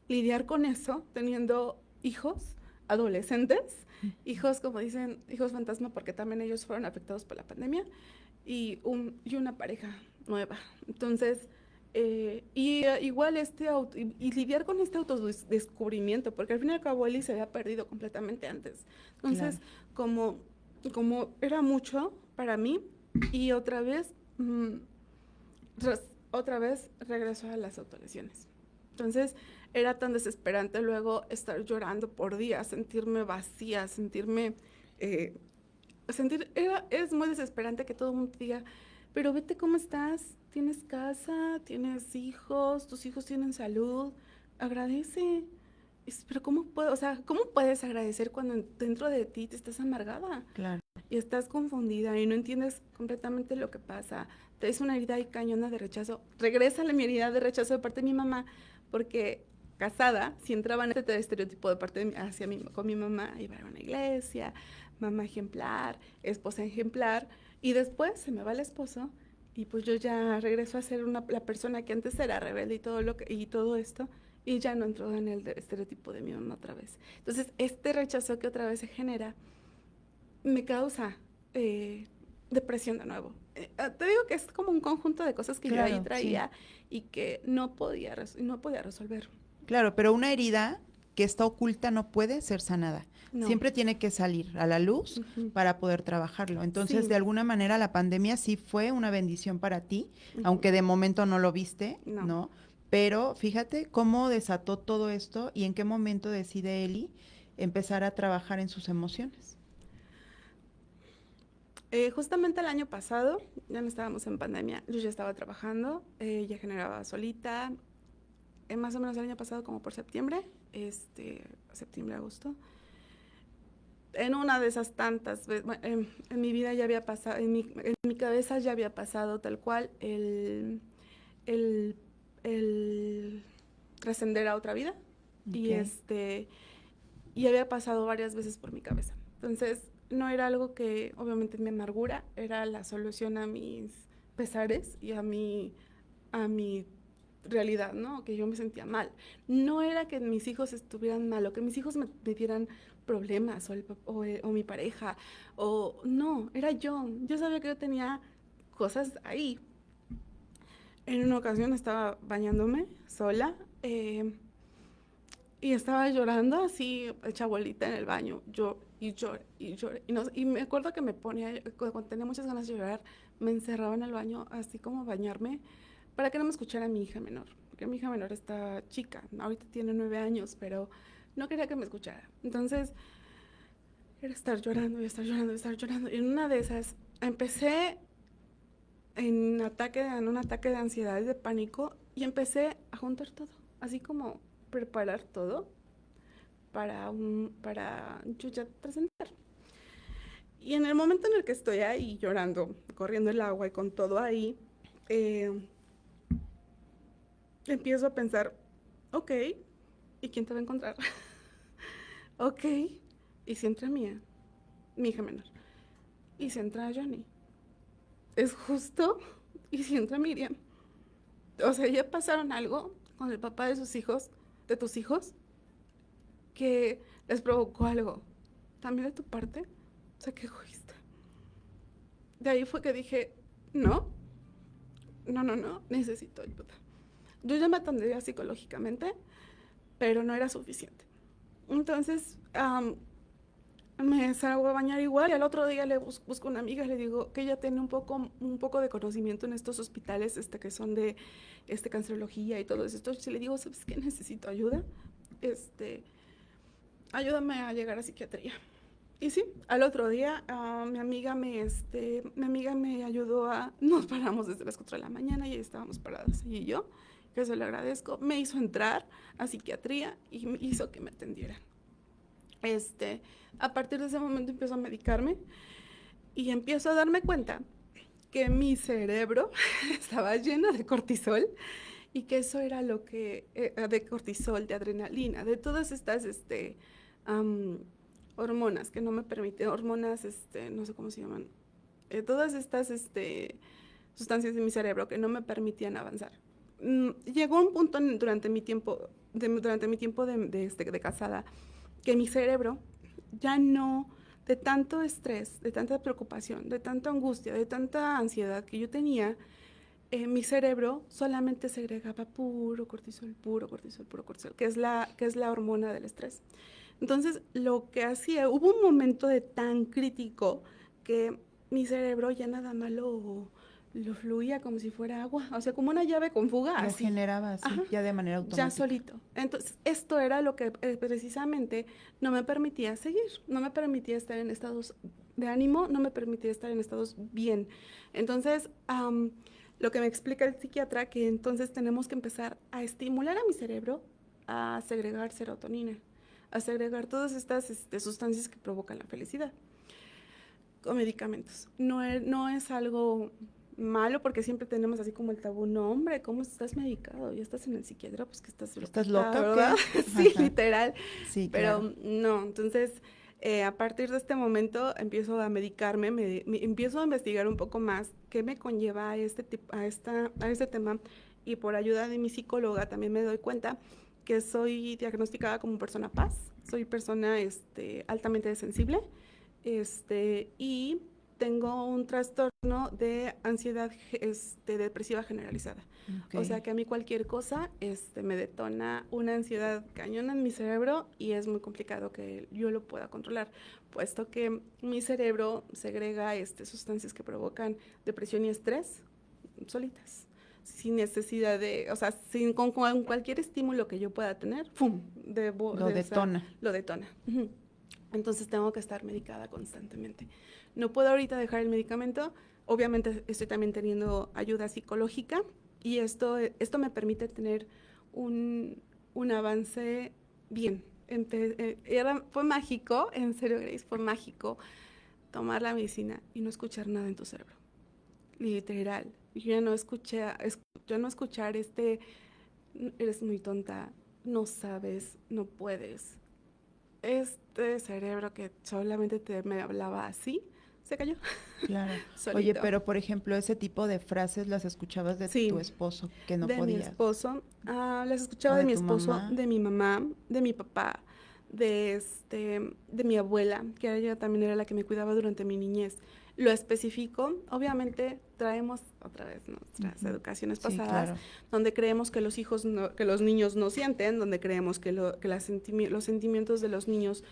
lidiar con eso teniendo hijos, adolescentes, hijos, como dicen, hijos fantasma, porque también ellos fueron afectados por la pandemia, y una pareja nueva. Entonces, igual y lidiar con este autodescubrimiento, porque al fin y al cabo Eli se había perdido completamente antes. Claro, Entonces, como, como era mucho para mí, y otra vez regresó a las autolesiones. Entonces, era tan desesperante luego estar llorando por días, sentirme vacía, eh, es muy desesperante que todo el mundo te diga, pero vete cómo estás, tienes casa, tienes hijos, tus hijos tienen salud, agradece. Pero ¿cómo puedo, o sea, cómo puedes agradecer cuando dentro de ti te estás amargada claro. y estás confundida y no entiendes completamente lo que pasa? Traes una herida y cañona de rechazo. Regrésale mi herida de rechazo de parte de mi mamá, porque casada, si entraba en este estereotipo de parte de con mi mamá, iba a una iglesia, mamá ejemplar, esposa ejemplar, y después se me va el esposo y pues yo ya regreso a ser la persona que antes era rebelde y todo esto, y ya no entro en el estereotipo de mi mamá otra vez. Entonces, este rechazo que otra vez se genera me causa depresión de nuevo. Te digo que es como un conjunto de cosas que yo ahí Claro, sí. traía y que no podía resolver. Claro, pero una herida que está oculta no puede ser sanada. No. Siempre tiene que salir a la luz Ujú. para poder trabajarlo. Entonces, de Sí. alguna manera, la pandemia sí fue una bendición para ti, Ujú. aunque de momento no lo viste, No. ¿no? Pero fíjate cómo desató todo esto y en qué momento decide Eli empezar a trabajar en sus emociones. Justamente el año pasado, ya no estábamos en pandemia, yo ya estaba trabajando, ya generaba solita, más o menos el año pasado como por septiembre, septiembre, agosto. En una de esas tantas veces, bueno, en mi vida ya había pasado, en mi cabeza ya había pasado tal cual el, el trascender a otra vida, y Ok, y había pasado varias veces por mi cabeza. Entonces, no era algo que obviamente me amargura, era la solución a mis pesares y a mi realidad, ¿no? Que yo me sentía mal. No era que mis hijos estuvieran mal o que mis hijos me dieran problemas o mi pareja, o no, era yo. Yo sabía que yo tenía cosas ahí. En una ocasión estaba bañándome sola, y estaba llorando así, hecha bolita en el baño. Yo y lloré y lloré. Y me acuerdo que me ponía, cuando tenía muchas ganas de llorar, me encerraba en el baño, así como a bañarme, para que no me escuchara mi hija menor. Porque mi hija menor está chica, ahorita tiene 9 años, pero no quería que me escuchara. Entonces, era estar llorando y estar llorando y estar llorando. Y en una de esas, empecé en un ataque de ansiedad y de pánico, y empecé a juntar todo, así como preparar todo para yo ya trascender. Y en el momento en el que estoy ahí llorando, corriendo el agua y con todo ahí, eh, empiezo a pensar, ok, ¿y quién te va a encontrar? Ok, ¿y si entra mi hija menor? ¿Y si entra Johnny? ¿Es justo? ¿Y si entra Miriam? O sea, ya pasaron algo con el papá de sus hijos, de tus hijos, que les provocó algo. ¿También de tu parte? O sea, qué egoísta. De ahí fue que dije, no, no, necesito ayuda. Yo ya me atendía psicológicamente, pero no era suficiente. Entonces, me salgo a bañar igual, y al otro día le busco una amiga y le digo que ella tiene un poco de conocimiento en estos hospitales que son de cancerología y todo esto. Y le digo, ¿sabes qué? Necesito ayuda. Este, ayúdame a llegar a psiquiatría. Y sí, al otro día mi amiga me ayudó nos paramos desde las 4 de la mañana y estábamos paradas, ella y yo, que se lo agradezco, me hizo entrar a psiquiatría y me hizo que me atendieran. Este, a partir de ese momento empiezo a medicarme y empiezo a darme cuenta que mi cerebro estaba lleno de cortisol, y que eso era de cortisol, de adrenalina, de todas estas, um, hormonas que no me permiten, hormonas, no sé cómo se llaman, todas estas, sustancias de mi cerebro que no me permitían avanzar. Llegó un punto durante mi tiempo de casada que mi cerebro ya no, de tanto estrés, de tanta preocupación, de tanta angustia, de tanta ansiedad que yo tenía, mi cerebro solamente segregaba puro cortisol, puro cortisol, puro cortisol, que es la hormona del estrés. Entonces, lo que hacía, hubo un momento de tan crítico que mi cerebro ya nada más lo fluía como si fuera agua, o sea, como una llave con fuga, Lo así. generaba así, Ajá, ya de manera ya automática. solito. Entonces, esto era lo que precisamente no me permitía seguir, no me permitía estar en estados de ánimo, no me permitía estar en estados bien. Entonces, lo que me explica el psiquiatra, que entonces tenemos que empezar a estimular a mi cerebro a segregar serotonina, a segregar todas estas sustancias que provocan la felicidad con medicamentos. No es algo malo porque siempre tenemos así como el tabú, no hombre, ¿cómo estás medicado? Ya estás en el psiquiatra, pues que estás ¿Estás loquita, loca o ¿verdad? qué? Sí, Ajá. literal. Sí, Pero claro. no, entonces a partir de este momento empiezo a medicarme, empiezo a investigar un poco más qué me conlleva a este tema y por ayuda de mi psicóloga también me doy cuenta que soy diagnosticada como persona paz, soy persona altamente sensible y tengo un trastorno de ansiedad depresiva generalizada. O sea Ok. que a mí cualquier cosa me detona una ansiedad cañona en mi cerebro y es muy complicado que yo lo pueda controlar, puesto que mi cerebro segrega sustancias que provocan depresión y estrés solitas, sin necesidad de, o sea, con cualquier estímulo que yo pueda tener, ¡pum! Lo O sea, detona. lo detona. Entonces tengo que estar medicada constantemente. No puedo ahorita dejar el medicamento. Obviamente estoy también teniendo ayuda psicológica y esto me permite tener un avance bien. Fue mágico, en serio, Grace, fue mágico tomar la medicina y no escuchar nada en tu cerebro. Literal. Yo ya no escuchar eres muy tonta, no sabes, no puedes, este cerebro que solamente me hablaba así, se cayó Claro. Oye, solito. pero por ejemplo, ese tipo de frases las escuchabas de tu Sí, esposo, que no de mi podías, esposo, las o escuchaba de de mi tu esposo, mamá. de mi mamá, de mi papá, de mi abuela, que ella también era la que me cuidaba durante mi niñez. Lo especifico, obviamente traemos otra vez nuestras Ujú. educaciones Sí, pasadas, claro. donde creemos que que los niños no sienten, donde creemos que los sentimientos de los niños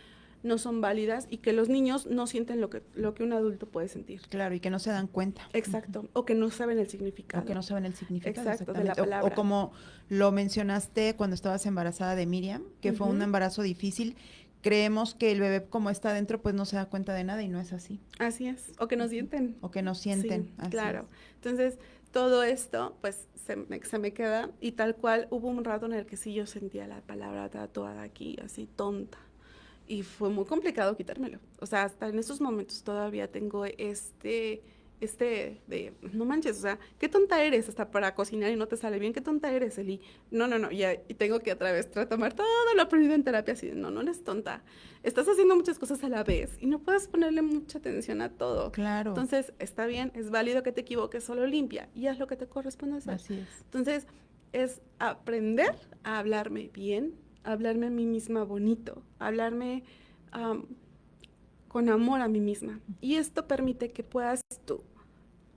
no son válidas y que los niños no sienten lo que un adulto puede sentir. Claro, y que no se dan cuenta. Ujú. Exacto, o que no saben el O que significado. no saben el significado, Exacto, de la exactamente. O palabra. como lo mencionaste cuando estabas embarazada de Miriam, que fue un Ujú. embarazo difícil, creemos que el bebé como está adentro, pues no se da cuenta de nada y no es así. Así es, o que no Ujú. sienten. O que no Sí, sienten, así es. claro. Entonces, todo esto, pues, se me queda y tal cual hubo un rato en el que sí yo sentía la palabra tatuada aquí, así tonta. Y fue muy complicado quitármelo. O sea, hasta en esos momentos todavía tengo no manches, o sea, qué tonta eres hasta para cocinar y no te sale bien, qué tonta eres, Eli. No, no, no, y tengo que otra vez retomar todo lo aprendido en terapia, así de, no, no eres tonta. Estás haciendo muchas cosas a la vez y no puedes ponerle mucha atención a todo. Claro, Entonces, está bien, es válido que te equivoques, solo limpia y haz lo que te corresponde hacer. así es. Entonces, es aprender a hablarme bien, a hablarme a mí misma bonito, a hablarme um, con amor a mí misma. Y esto permite que puedas tú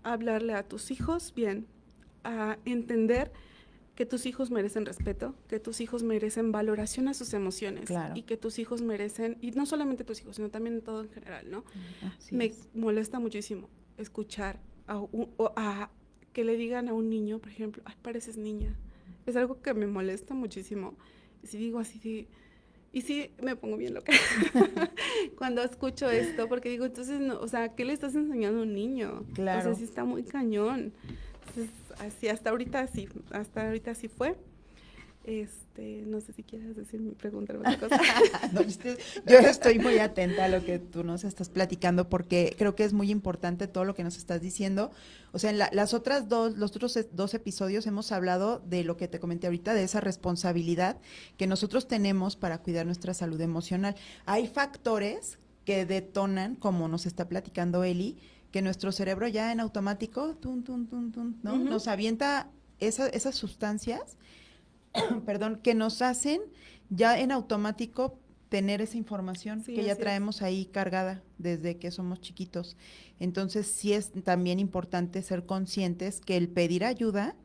hablarle a tus hijos bien, a entender que tus hijos merecen respeto, que tus hijos merecen valoración a sus emociones Claro, y que tus hijos merecen, y no solamente tus hijos, sino también todo en general, ¿no? así Me es. molesta muchísimo escuchar a que le digan a un niño, por ejemplo, ay, pareces niña. Es algo que me molesta muchísimo. Y si digo así de... Y sí, me pongo bien loca cuando escucho esto, porque digo, entonces, no, o sea, ¿qué le estás enseñando a un niño? O sea, Claro. sí está muy cañón. Entonces, así, hasta ahorita sí fue. No sé si quieres decirme, preguntarme otra cosa. No, yo estoy muy atenta a lo que tú nos estás platicando porque creo que es muy importante todo lo que nos estás diciendo. O sea, en los otros dos episodios hemos hablado de lo que te comenté ahorita, de esa responsabilidad que nosotros tenemos para cuidar nuestra salud emocional. Hay factores que detonan, como nos está platicando Eli, que nuestro cerebro ya en automático, tun, tun, tun, tun, ¿no? Ujú. Nos avienta esas sustancias, perdón, que nos hacen ya en automático tener esa información Sí, que ya así es. traemos ahí cargada desde que somos chiquitos. Entonces, sí es también importante ser conscientes que el pedir ayuda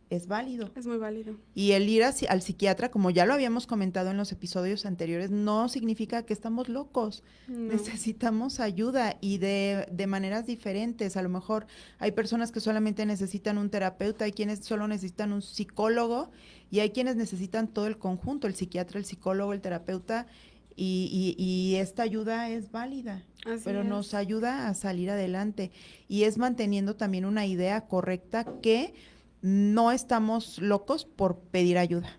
es válido. Es muy válido. Y el ir al psiquiatra, como ya lo habíamos comentado en los episodios anteriores, no significa que estamos locos. No, Necesitamos ayuda y de maneras diferentes. A lo mejor hay personas que solamente necesitan un terapeuta, hay quienes solo necesitan un psicólogo y hay quienes necesitan todo el conjunto, el psiquiatra, el psicólogo, el terapeuta, y esta ayuda es válida, así pero nos es. ayuda a salir adelante y es manteniendo también una idea correcta que no estamos locos por pedir ayuda.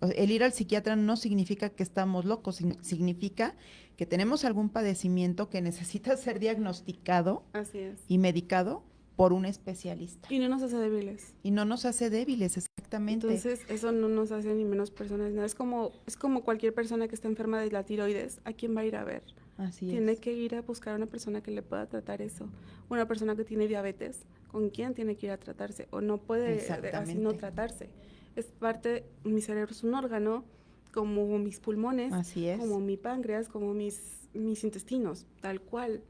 El ir al psiquiatra no significa que estamos locos, significa que tenemos algún padecimiento que necesita ser diagnosticado Así es. y medicado por un especialista. Y no nos hace débiles. Y no nos hace débiles, exactamente. Entonces, eso no nos hace ni menos personas. No, es como cualquier persona que está enferma de la tiroides. ¿A quién va a ir a ver? Así Tiene es. que ir a buscar a una persona que le pueda tratar eso. Una persona que tiene diabetes, ¿con quién tiene que ir a tratarse? O no puede así no Exactamente. tratarse. Es parte, mi cerebro es un órgano, como mis pulmones, Así es. como mi páncreas, como mis intestinos, tal cual.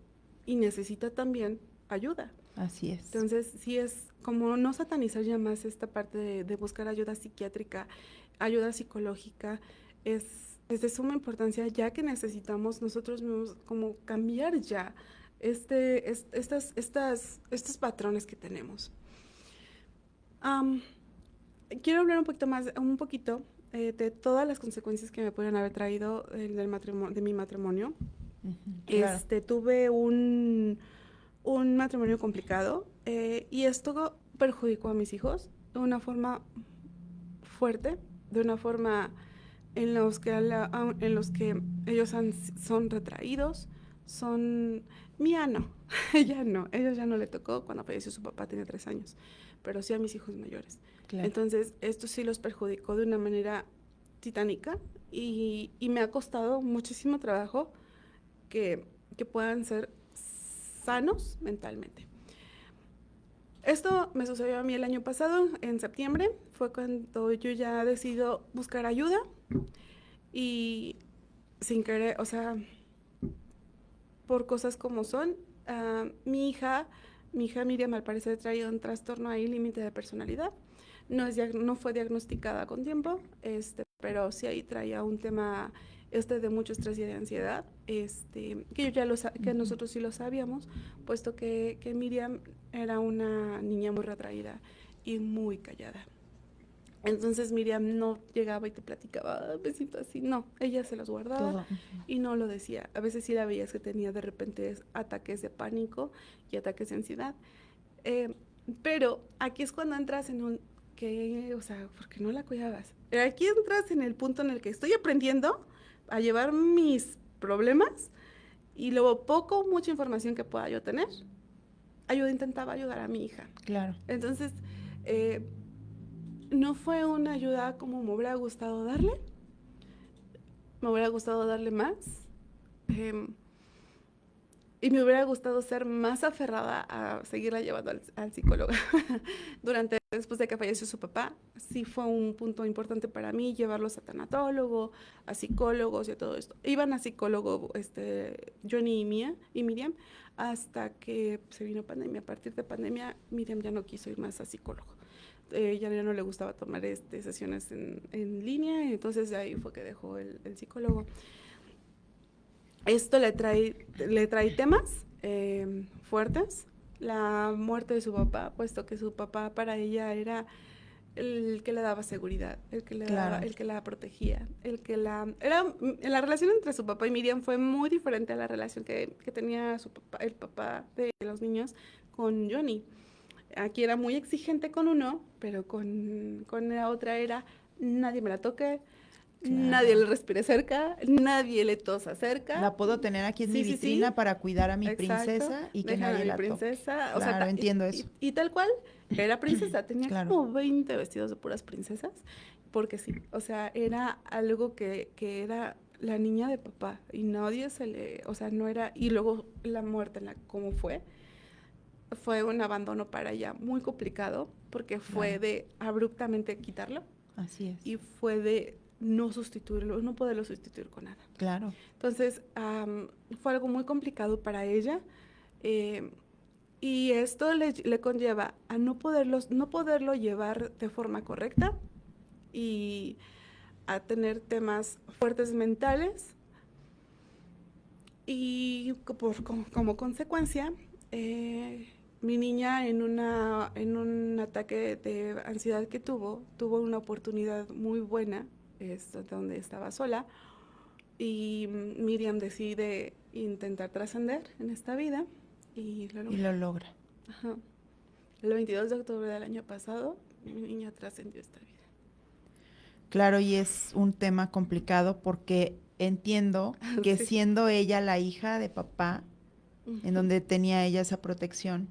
Y necesita también ayuda. Así es. Entonces, sí es como no satanizar ya más esta parte de buscar ayuda psiquiátrica, ayuda psicológica, es de suma importancia ya que necesitamos nosotros mismos como cambiar ya estos patrones que tenemos. Am, quiero hablar un poquito de todas las consecuencias que me pueden haber traído de mi matrimonio. Claro. Tuve un matrimonio complicado y esto perjudicó a mis hijos de una forma fuerte, de una forma en los que son retraídos, son... Mía no, ella ya no le tocó cuando falleció su papá, tenía 3 años, pero sí a mis hijos mayores. Claro. Entonces, esto sí los perjudicó de una manera titánica y me ha costado muchísimo trabajo que puedan ser sanos mentalmente. Esto me sucedió a mí el año pasado, en septiembre, fue cuando yo ya decido buscar ayuda y sin querer, o sea, por cosas como son, mi hija Miriam al parecer traía un trastorno ahí, límite de personalidad. No fue diagnosticada con tiempo, pero sí ahí traía un tema de mucho estrés y de ansiedad, que nosotros sí lo sabíamos, puesto que Miriam era una niña muy retraída y muy callada. Entonces Miriam no llegaba y te platicaba, me siento así, no, ella se los guardaba Todo. y no lo decía. A veces sí la veías que tenía de repente ataques de pánico y ataques de ansiedad. Pero aquí es cuando entras en o sea, ¿por qué no la cuidabas? Aquí entras en el punto en el que estoy aprendiendo a llevar mis problemas y luego mucha información que pueda yo tener, intentaba ayudar a mi hija. Claro. Entonces, no fue una ayuda como me hubiera gustado darle. Me hubiera gustado darle más. Y me hubiera gustado ser más aferrada a seguirla llevando al psicólogo. Después de que falleció su papá, sí fue un punto importante para mí llevarlos a tanatólogo, a psicólogos y a todo esto. Iban a psicólogo Johnny y Miriam hasta que se vino pandemia. A partir de pandemia, Miriam ya no quiso ir más a psicólogo. Ya no le gustaba tomar sesiones en línea, y entonces de ahí fue que dejó el psicólogo. Esto le trae temas fuertes. La muerte de su papá, puesto que su papá para ella era el que le daba seguridad, el que la protegía, la relación entre su papá y Miriam fue muy diferente a la relación que tenía el papá de los niños con Johnny. Aquí era muy exigente con uno, pero con la otra era nadie me la toque, claro, nadie le respire cerca, nadie le tosa cerca. La puedo tener aquí en mi vitrina para cuidar a mi princesa y que nadie la toque. O sea, Claro, entiendo eso. Y tal cual, era princesa, tenía Claro. como 20 vestidos de puras princesas, porque sí, o sea, era algo que era la niña de papá y nadie o sea, no era, y luego la muerte, cómo fue. fue un abandono para ella muy complicado porque fue Claro. de abruptamente quitarlo Así es. y fue de no sustituirlo, no poderlo sustituir con nada. Claro. Entonces, fue algo muy complicado para ella. Y esto le conlleva a no poderlo llevar de forma correcta y a tener temas fuertes mentales. Y como consecuencia, mi niña en un ataque de ansiedad que tuvo una oportunidad muy buena, donde estaba sola, y Miriam decide intentar trascender en esta vida y lo Y logra. lo logra. Ajá. El 22 de octubre del año pasado, mi niña trascendió esta vida. Claro, y es un tema complicado porque entiendo que Sí. siendo ella la hija de papá, en donde tenía ella esa protección,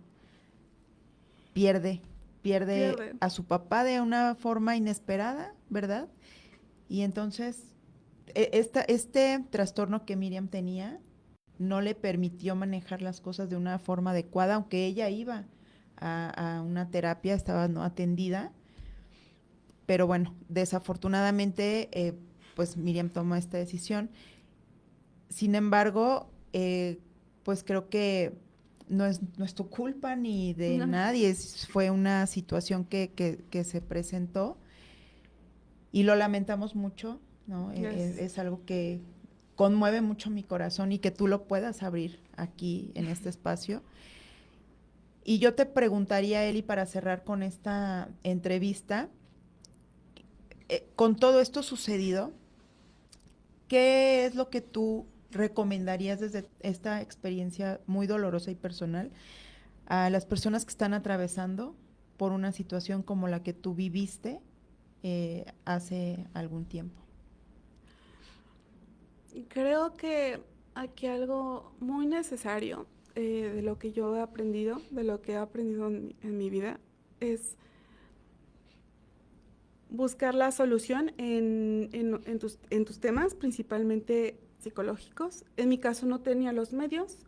pierde Pierde. a su papá de una forma inesperada, ¿verdad? Y entonces, este trastorno que Miriam tenía no le permitió manejar las cosas de una forma adecuada, aunque ella iba a una terapia, estaba no atendida, pero bueno, desafortunadamente, pues Miriam tomó esta decisión. Sin embargo, pues creo que no es tu culpa ni de No. nadie, fue una situación que se presentó y lo lamentamos mucho, ¿no? Yes. Es algo que conmueve mucho mi corazón y que tú lo puedas abrir aquí en este espacio. Y yo te preguntaría, Eli, para cerrar con esta entrevista, con todo esto sucedido, ¿qué es lo que tú recomendarías desde esta experiencia muy dolorosa y personal a las personas que están atravesando por una situación como la que tú viviste hace algún tiempo? Creo que aquí algo muy necesario de lo que yo he aprendido, de lo que he aprendido en mi vida, es buscar la solución en tus temas, principalmente psicológicos. En mi caso no tenía los medios,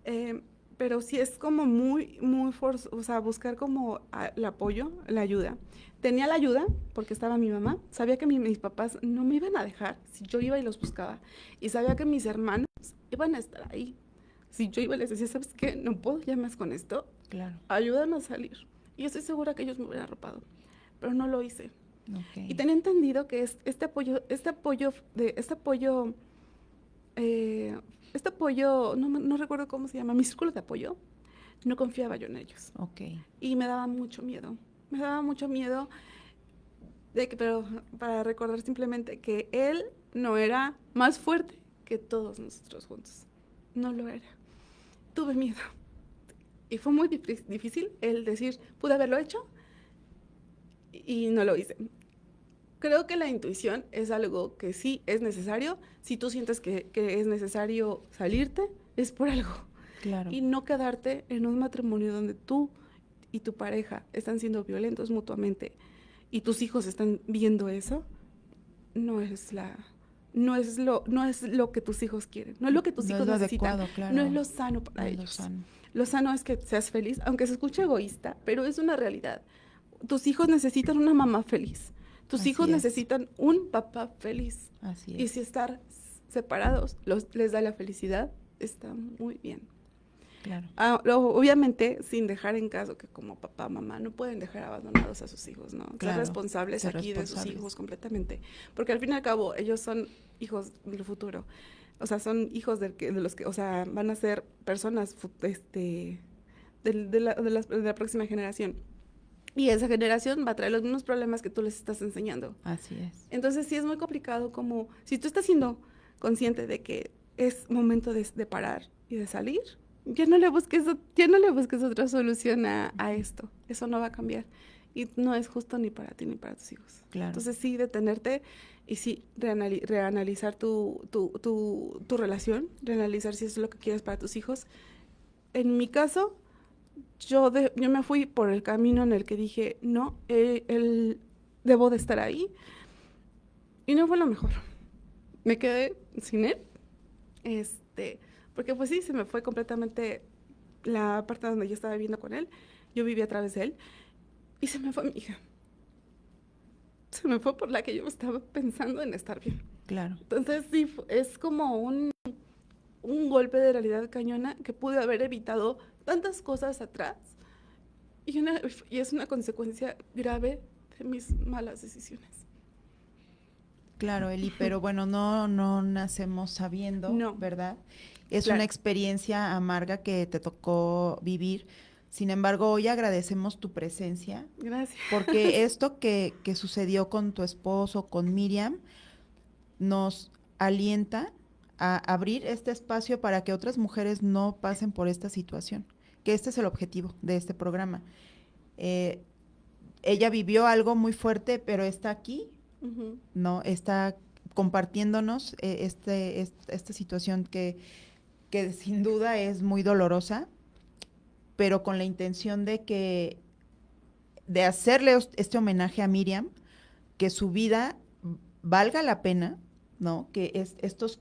eh, pero sí es como o sea, buscar como el apoyo, la ayuda. Tenía la ayuda porque estaba mi mamá, sabía que mis papás no me iban a dejar si yo iba y los buscaba, y sabía que mis hermanos iban a estar ahí. Si yo iba y les decía, ¿sabes qué? No puedo ya más con esto, Claro. ayúdame a salir. Y estoy segura que ellos me hubieran arropado, pero no lo hice. Okay. Y tenía entendido que este apoyo, no recuerdo cómo se llama, mi círculo de apoyo, no confiaba yo en ellos. Okay. Y me daba mucho miedo. Me daba mucho miedo pero para recordar simplemente que él no era más fuerte que todos nosotros juntos. No lo era. Tuve miedo. Y fue muy difícil el decir, pude haberlo hecho y no lo hice. Creo que la intuición es algo que sí es necesario. Si tú sientes que es necesario salirte, es por algo. Claro. Y no quedarte en un matrimonio donde tú y tu pareja están siendo violentos mutuamente y tus hijos están viendo eso, no es lo que tus hijos quieren, no es lo que tus No hijos es lo necesitan, adecuado, claro. no es lo sano para No es lo ellos. sano. Lo sano es que seas feliz, aunque se escuche egoísta, pero es una realidad. Tus hijos necesitan una mamá feliz. Tus Así hijos es. necesitan un papá feliz. Así Y es. si estar separados les da la felicidad, está muy bien. Claro. Obviamente, sin dejar en caso que como papá, mamá, no pueden dejar abandonados a sus hijos, ¿no? Claro, ser responsables ser aquí responsables. de sus hijos completamente. Porque al fin y al cabo, ellos son hijos del futuro. O sea, son hijos de los que, o sea, van a ser personas de la próxima generación. Y esa generación va a traer los mismos problemas que tú les estás enseñando. Así es. Entonces sí es muy complicado como, si tú estás siendo consciente de que es momento de parar y de salir, ya no le busques otra solución a esto. Eso no va a cambiar. Y no es justo ni para ti ni para tus hijos. Claro. Entonces sí, detenerte y sí, reanalizar tu relación, reanalizar si eso es lo que quieres para tus hijos. En mi caso, yo me fui por el camino en el que dije, no, él debo de estar ahí. Y no fue lo mejor. Me quedé sin él. Porque pues sí, se me fue completamente la parte donde yo estaba viviendo con él, yo vivía a través de él, y se me fue mi hija. Se me fue por la que yo estaba pensando en estar bien. Claro. Entonces sí, es como un golpe de realidad cañona que pude haber evitado tantas cosas atrás, y es una consecuencia grave de mis malas decisiones. Claro, Eli, pero bueno, no nacemos sabiendo, No, ¿verdad? Es claro. una experiencia amarga que te tocó vivir. Sin embargo, hoy agradecemos tu presencia, Gracias. porque esto que sucedió con tu esposo, con Miriam, nos alienta a abrir este espacio para que otras mujeres no pasen por esta situación, que este es el objetivo de este programa. Eh, Ella vivió algo muy fuerte, pero está aquí, Ujú. ¿no? Está compartiéndonos esta situación que sin duda es muy dolorosa, pero con la intención de hacerle este homenaje a Miriam, que su vida valga la pena, ¿no? Que estos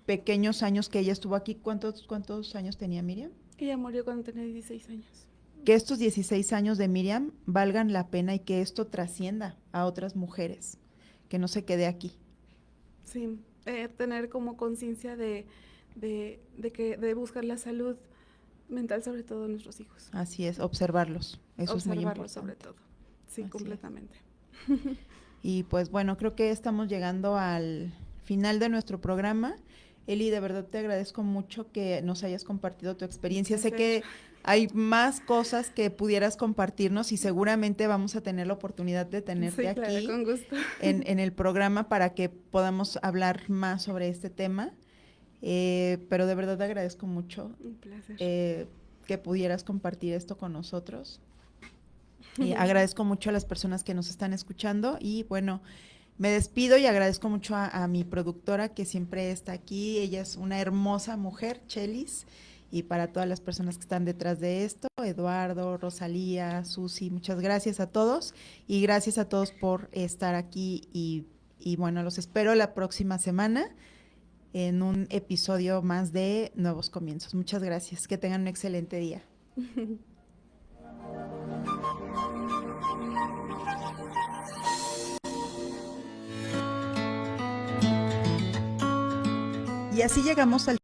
pequeños años que ella estuvo aquí, ¿cuántos años tenía Miriam? Ella murió cuando tenía 16 años. Que estos 16 años de Miriam valgan la pena y que esto trascienda a otras mujeres, que no se quede aquí. Sí, tener como conciencia de buscar la salud mental, sobre todo de nuestros hijos. Así es, observarlos, eso es muy Observarlos importante. sobre todo. Sí, Así completamente. Y pues bueno, creo que estamos llegando al final de nuestro programa. Eli, de verdad te agradezco mucho que nos hayas compartido tu experiencia. Sé que hay más cosas que pudieras compartirnos y seguramente vamos a tener la oportunidad de tenerte Sí, claro, aquí con gusto. en el programa para que podamos hablar más sobre este tema. Pero de verdad te agradezco mucho Un placer. que pudieras compartir esto con nosotros. Agradezco mucho a las personas que nos están escuchando y bueno, me despido y agradezco mucho a mi productora que siempre está aquí. Ella es una hermosa mujer, Chelis, y para todas las personas que están detrás de esto, Eduardo, Rosalía, Susi, muchas gracias a todos y gracias a todos por estar aquí y bueno, los espero la próxima semana en un episodio más de Nuevos Comienzos. Muchas gracias, que tengan un excelente día. Y así llegamos al